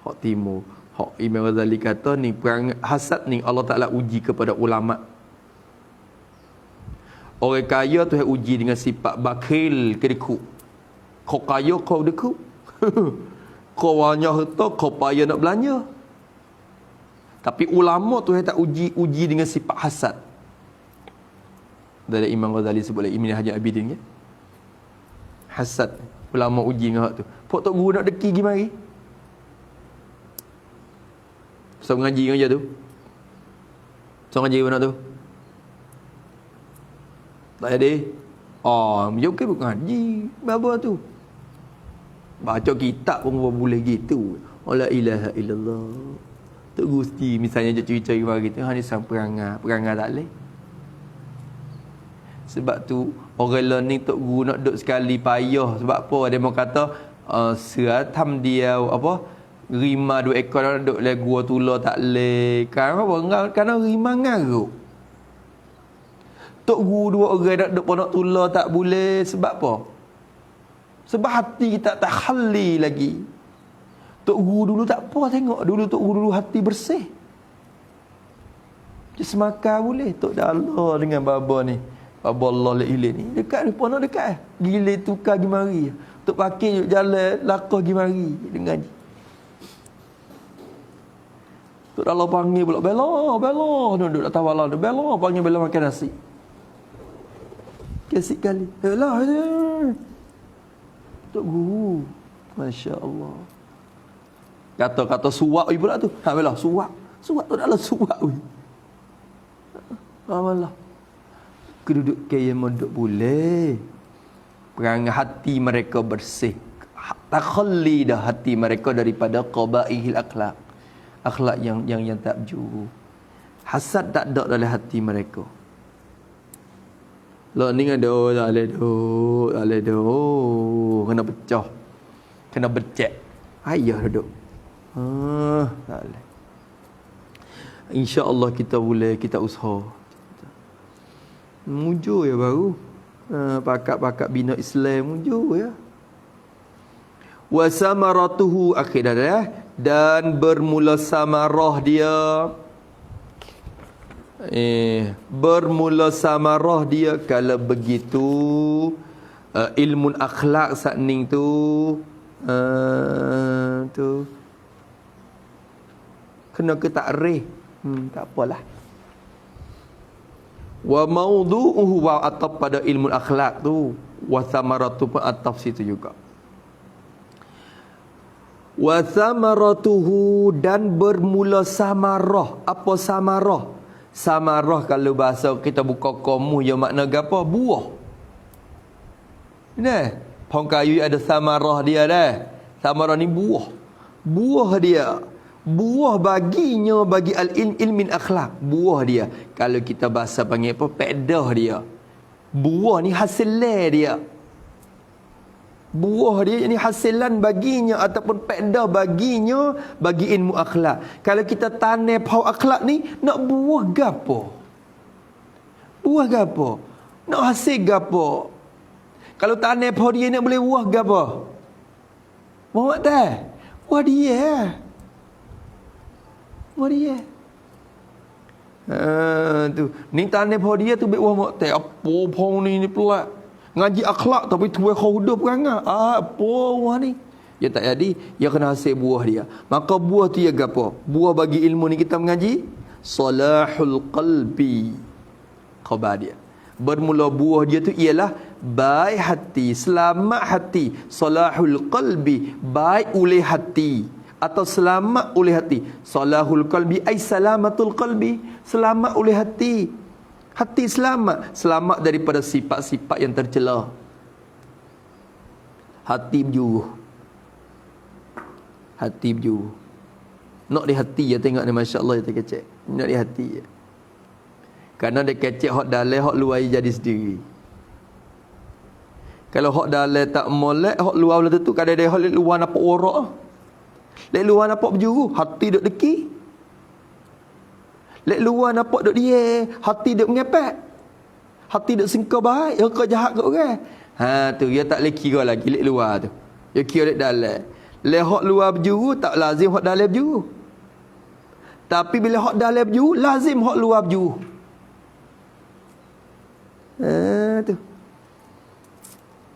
Hak timur. Hak Imam Ghazali kata ni perang hasad ni Allah Taala uji kepada ulama. Orang kaya tu uji dengan sifat bakhil kedekut. Kau kaya kau dekut. Kau banyak harta kau payah nak belanja. Tapi ulama tu tak uji dengan sifat hasad. Dari Imam Ghazali sebut lagi Ibn Hajar Abidin ya. Hasad ulama uji dengan hak tu. Pok tok guru nak deki gi mari. Pasal mengaji dengan je tu. So ngaji mana tu? Tak ada. Bukan bukan ngaji. Apa tu? Baca kitab pun boleh gitu. La ilaha illallah. Tok Gusti misalnya je cerita mari tu ni sang perangai tak leh. Sebab tu orang learning tok guru nak duduk sekali payah. Sebab apa? Dia mau kata seratam dia apa? Rima 2 ekor nak duduk le gua tular tak leh. Kerana rima ngaruk. Tok guru 2 orang nak duduk pondok tular tak boleh. Sebab apa? Sebab hati kita tak khali lagi. Tok guru dulu tak apa tengok. Dulu tok guru dulu hati bersih. Dia semakar boleh. Tok Dalla dengan baba ni. Baba Allah Ilir ni. Dekat ni pondok dekat. Gila tukar pergi mari. Tok pakai jalan lakah pergi mari. Dengar je. Tok Dalla panggil pula. Bela. Duduk atas wala. Bela. Panggil bela makan nasi. Kasih kali. Bela. Tok guru. Masya Allah. Kata suap pula tu. Bela suap. Suap tu dalam suap. Malah. Keduduk kaya mondok boleh. Perangai hati mereka bersih. Takhalli dah hati mereka daripada qabaihil akhlak. Akhlak yang tak jujur. Hasad tak ada dalam hati mereka. Lo ni ada tak boleh kena pecah. Kena becek. Ayah duduk. Tak boleh. Insya-Allah kita usaha. Mujur ya baru. Pakat-pakat bina Islam mujur ya. Wa samaratuhu akhir dah dan bermula samarah dia. Bermula samarah dia kalau begitu ilmu akhlak sakning tu kena ke takrif. Tak apalah. Wa mawdu'uhu wa ataf pada ilmu akhlak tu wa samaratu pun ataf situ juga. Wa samaratuhu dan bermula samarah. Apa samarah? Samarah kalau bahasa kita buka kamus yang makna apa? Buah. Nah, pohon kayu ada samarah dia dah. Samarah ni buah. Buah dia. Buah baginya bagi al-ilmin akhlak. Buah dia. Kalau kita bahasa panggil apa? Pedah dia. Buah ni hasilnya dia. Buah dia ni hasilan baginya ataupun pedah baginya bagi ilmu akhlak. Kalau kita tanam pohon akhlak ni nak buah gapo? Buah gapo? Nak hasil gapo? Kalau tanam pohon dia nak boleh buah gapo? Mau tak? Buah dia. Buah dia. Tu. Ni tanam pohon dia tu buah mak teh. Apa pohon ni pula? Ngaji akhlak tapi tuai khudah perangai. Apa buah ni? Ya tak jadi, ya kena hasil buah dia. Maka buah tu ya gapo? Buah bagi ilmu ni kita mengaji salahul qalbi. Khabar dia. Bermula buah dia tu ialah baik hati, selamat hati, salahul qalbi, baik oleh hati atau selamat oleh hati. Salahul qalbi ai salamatul qalbi, selamat oleh hati. Hati selamat daripada sifat-sifat yang tercela. Hati berjuruh. Hati berjuruh. Nak di hati ya tengok ni, masya-Allah ya terkecek. Nak di hati ya. Karena dia kecek hak dalam, hak luar jadi sendiri. Kalau hak dalam tak molek, hak luar boleh tentu kadang dia hak luar nampak warak. Lek luar nampak berjuruh, hati duk deki. Lek luar nampak duk dia, hati duk mengepek. Hati duk sengkau baik, yang kau jahat kat orang. Tu dia tak boleh kira lagi lek luar tu. Dia kira lek dalam. Lek hak luar berjuru tak lazim hak dalam berjuru. Tapi bila hak dalam baju, lazim hak luar baju. Tu.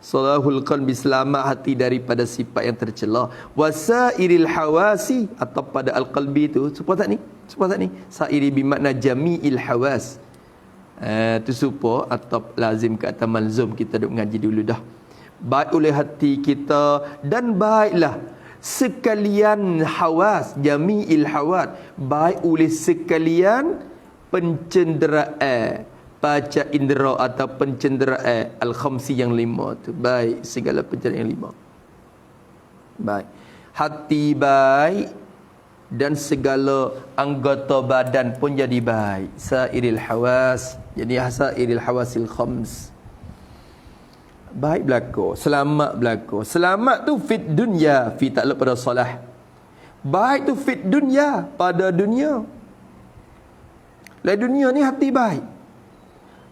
Salahul qalbi, selamat hati daripada sifat yang tercela. Wasairil hawasi, atau pada al-qalbi tu. Supaya tak ni? Sairi bimakna jami'il hawas. Tu supaya atau lazim ke atas malzum, kita duk mengaji dulu dah. Baik oleh hati kita, dan baiklah sekalian hawas, jami'il hawas, baik oleh sekalian pencenderaan, panca indera atau pencenderaan al-khamsi yang 5 tu. Baik segala pencenderaan yang 5. Baik. Hati baik dan segala anggota badan pun jadi baik. Sairil hawas, jadi sairil hawasil khams. Baik berlaku, selamat berlaku. Selamat tu fit dunya, fi takluk pada solah. Baik tu fit dunya, pada dunia. Lai dunia ni hati baik.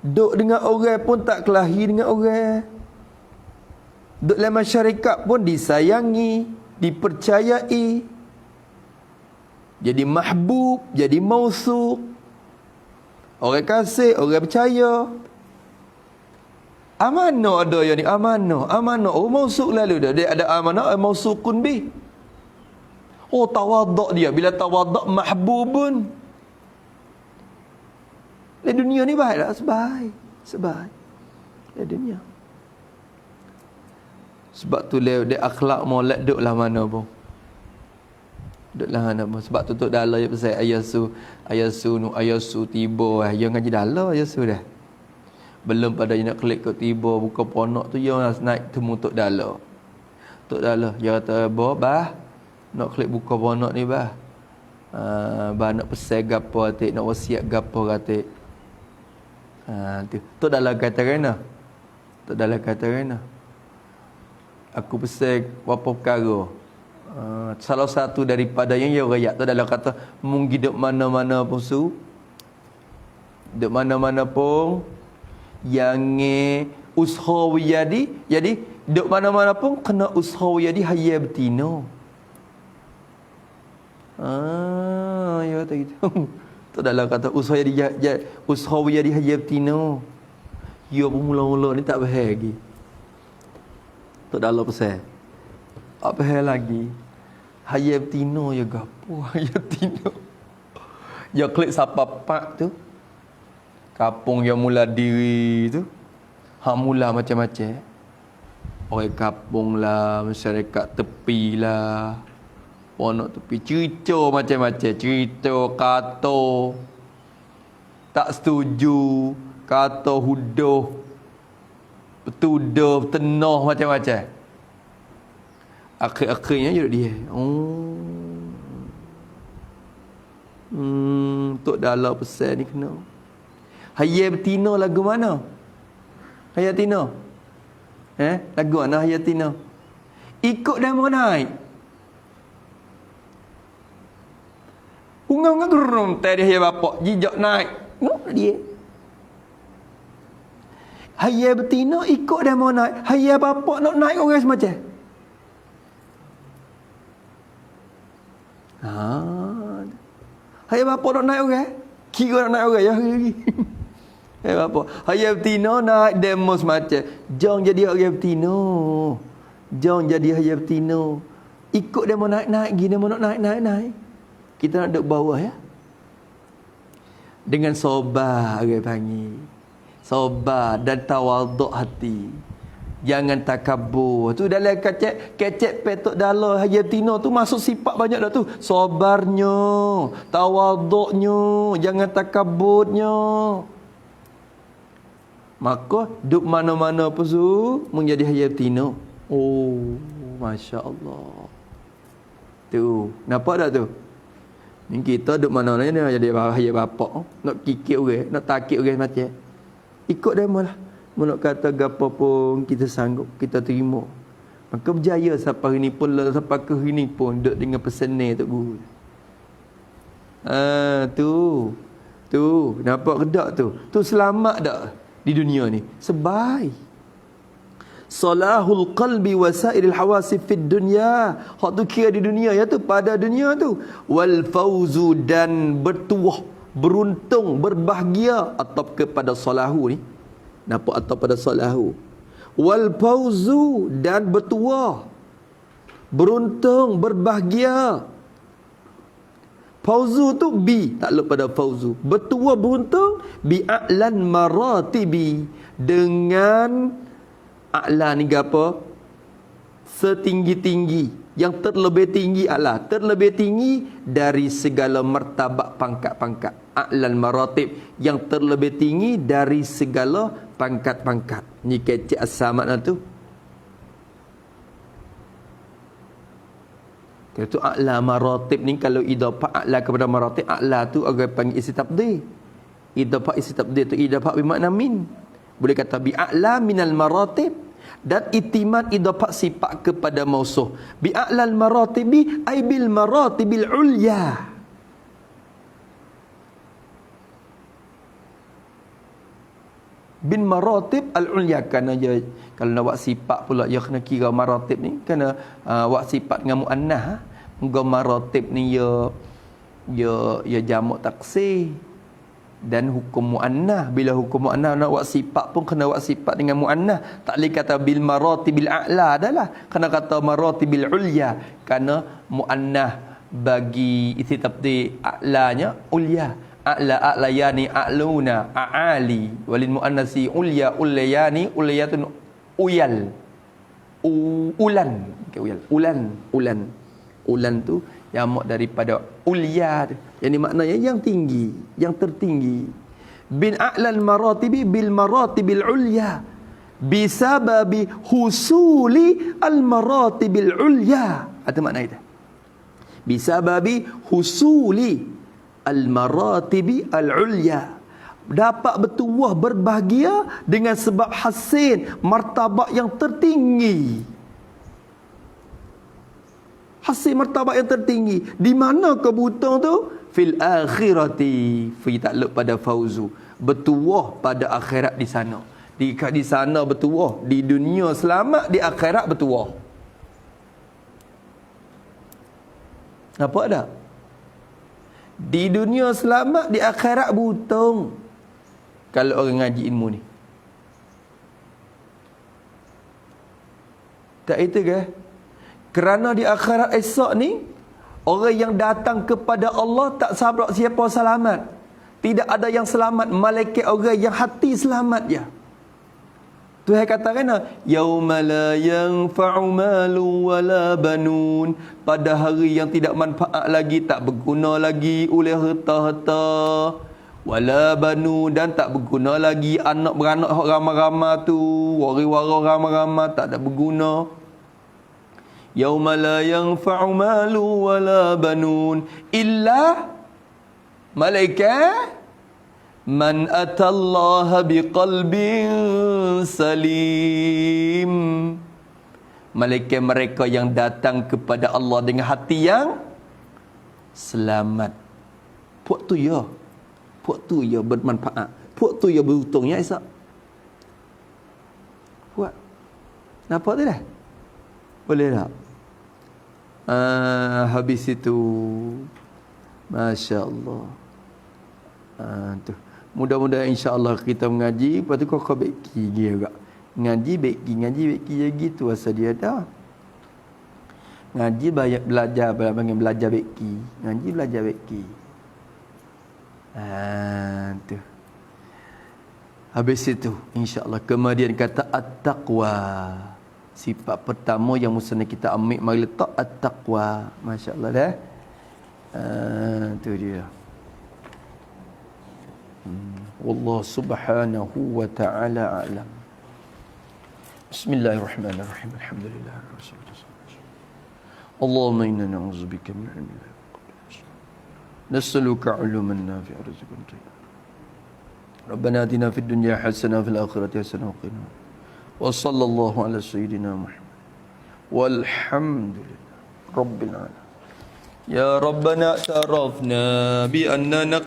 Duk dengan orang pun tak kelahi dengan orang. Duk dalam masyarakat pun disayangi, dipercayai. Jadi mahbub, jadi mausuk. Orang kasih, orang percaya. Amanah ada yang ni, amanah. Oh, mausuk lalu dah. Dia ada amanah, mausukun bi. Oh, tawaduk dia. Bila tawaduk, mahbubun. Di dunia ni baik tak? Sebaik. Di dunia. Sebab tu dia akhlak molek duk lah mana pun. Duk lah mana pun. Sebab tu dalam ya pasal ayasu tiba. Yang ngaji dalam ayasu dah. Belum pada nak klik ke tiba buka ponok tu yang naik temu tok dalam. Tok dalam dia kata, "Bah, nak klik buka ponok ni bah. Bah nak pesan gapo atik, nak wasiat gapo atik." Tu dalam kata rena. Aku pesan berapa perkara. Salah satu daripada yang dia rakyat tu dalam kata, mung hidup mana-mana pun duk mana-mana pun yang usaha jadi duk mana-mana pun kena usaha jadi hayya betino. Ya kata gitu. Tu dalam kata usaha jadi hayya betino. Ya pun mula-mula ni tak faham lagi. Tu dalam pesan. Tak faham lagi. Hayya betino ya gapo? Hayya betino. Ya klik siapa pak tu. Kapung yang mula diri tu. Hak mula macam-macam. Orang kapung lah, masyarakat tepi lah. Ponok tepi cerita macam-macam, cerita kata tak setuju, kata huduh, betuduh, tenah macam-macam. Akhir-akhirnya je dia. Tok dalam pesan ni kena. Hayya betina lagu mana? Hayya tina. Lagu mana hayya tina? Ikut demo naik. Ungang gerum tadi hayya bapak jijak naik. No dia. Hayya betina ikut demo naik. Hayya bapak nak naik orang semacam. Hayya bapak nak naik orang. Kira nak naik orang ya hari. Hayya bapak. Hayya betina naik demo semacam. Jom jadi hayya betina. Jom jadi hayya betina. Ikut demo naik-naik gini, demo nak naik-naik. Kita nak duduk bawah ya. Dengan sabar orang panggil. Sabar dan tawaduk hati. Jangan takabur. Tu dalam kecek petok dalam hayatina tu masuk sifat banyak dah tu. Sabarnya, tawaduknya, jangan takaburnya. Maka duk mana-mana pun tu menjadi hayatina. Oh, masya-Allah. Tu, nampak tak tu? Ni kita duk mana-mana ni jadi hayat bapak. Nak kikik orang, nak takik orang macam. Ikut dia malah. Nak kata gapo pun kita sanggup, kita terima. Maka berjaya sampai hari ni pun, sampai ke hari ni pun duk dengan pesan ni Tok Guru. Tu nampak kedak tu. Tu selamat dak di dunia ni. salahul qalbi wa sairil hawasi fid dunya. Hak tu kira di dunia, ya tu, pada dunia tu. Wal fauzu, dan bertuah, beruntung, berbahagia, atap kepada salahu ni. Nampak atap pada salahu. Wal fauzu, dan bertuah, beruntung, berbahagia. Fauzu tu bi, takluk pada fauzu. Bertuah, beruntung, bi a'lan maratibi, dengan a'la ni apa? Setinggi-tinggi, yang terlebih tinggi, a'la, terlebih tinggi dari segala martabat pangkat-pangkat. A'lan maratib, yang terlebih tinggi dari segala pangkat-pangkat. Ni kecik as-samad tu. Kalau tu a'la maratib ni, kalau idafah a'la kepada maratib, a'la tu orang panggil isi tabdil. Idafah isi tabdil tu idafah bermakna min. Boleh kata bi a'la minal maratib, dan itimad idafah sifat kepada mausuh. Bi a'lal maratibi ay bil maratibil ulya. Bin maratib al-ulya, kerana dia, kalau nak buat sifat pula dia kena kira maratib ni, kena buat sifat dengan muannah. Muga maratib ni ya jamak taksir dan hukum muannah. Bila hukum muannah nak buat sifat pun kena buat sifat dengan muannah. Tak boleh kata bil maratibil a'la adalah, kena kata maratibil ulya, kerana muannah bagi isi tabdil a'lanya ulya. A'la a'layani a'luna a'ali, walil muannasi ulya ulayani ulayatun uyal, ulan, ulan tu jamak daripada ulya, yang maknanya yang tinggi, yang tertinggi. Bin a'lal maratibi bil maratibil ulya, bisababi husuli al maratibil ulya. Apa makna itu? Bisababi husuli al-maratibi al-ulya, dapat bertuah, berbahagia dengan sebab hasil martabat yang tertinggi. Hasil martabat yang tertinggi. Di mana kebutuhan tu? Fil akhirati, fi takluk pada fauzu, bertuah pada akhirat di sana. Di sana bertuah, di dunia selamat, di akhirat bertuah. Apa ada? Di dunia selamat, di akhirat beruntung. Kalau orang ngaji ilmu ni, tak itu ke? Kerana di akhirat esok ni, orang yang datang kepada Allah tak sabar siapa selamat. Tidak ada yang selamat, malaikat orang yang hati selamat je. Tuhan katakan, yauma la yanfa'u malu wala banun, pada hari yang tidak manfaat lagi, tak berguna lagi oleh harta-harta, wala banun, dan tak berguna lagi anak beranak ramai-ramai tu, wari-wara ramai-ramai, tak ada berguna. Yauma la yanfa'u malu wala banun illa malaikat man atallaha biqalbin salim, malaikat mereka yang datang kepada Allah dengan hati yang selamat. Puak tu ya bermanfaat, puak tu ya beruntung ya Isa. Puak nampak tu dah? Boleh tak? Habis itu, Masya Allah. Tu mudah-mudahan insya-Allah kita mengaji, lepas tu kau beki dia juga. Ngaji beki gitu asal dia dah. Ngaji banyak belajar, panggil belajar beki. Ngaji belajar beki. Tu. Habis itu insya-Allah kemudian kata at-taqwa. Sifat pertama yang mesti kita ambil, mari letak at-taqwa. Masya-Allah dah. Tu dia. Wallahu subhanahu wa ta'ala a'lam. Bismillahirrahmanirrahim. Alhamdulillah. Allahumma inna na'udzubika min ilmin la ya'lamu. Nas'aluka 'ilman nafi'an wa rizqan tayyiban. Rabbana atina fid dunya hasanah wa fil akhirati hasanah wa qina. Wa sallallahu ala sayyidina Muhammad. Walhamdulillah rabbil alamin. Ya Rabbana tarafna bi annana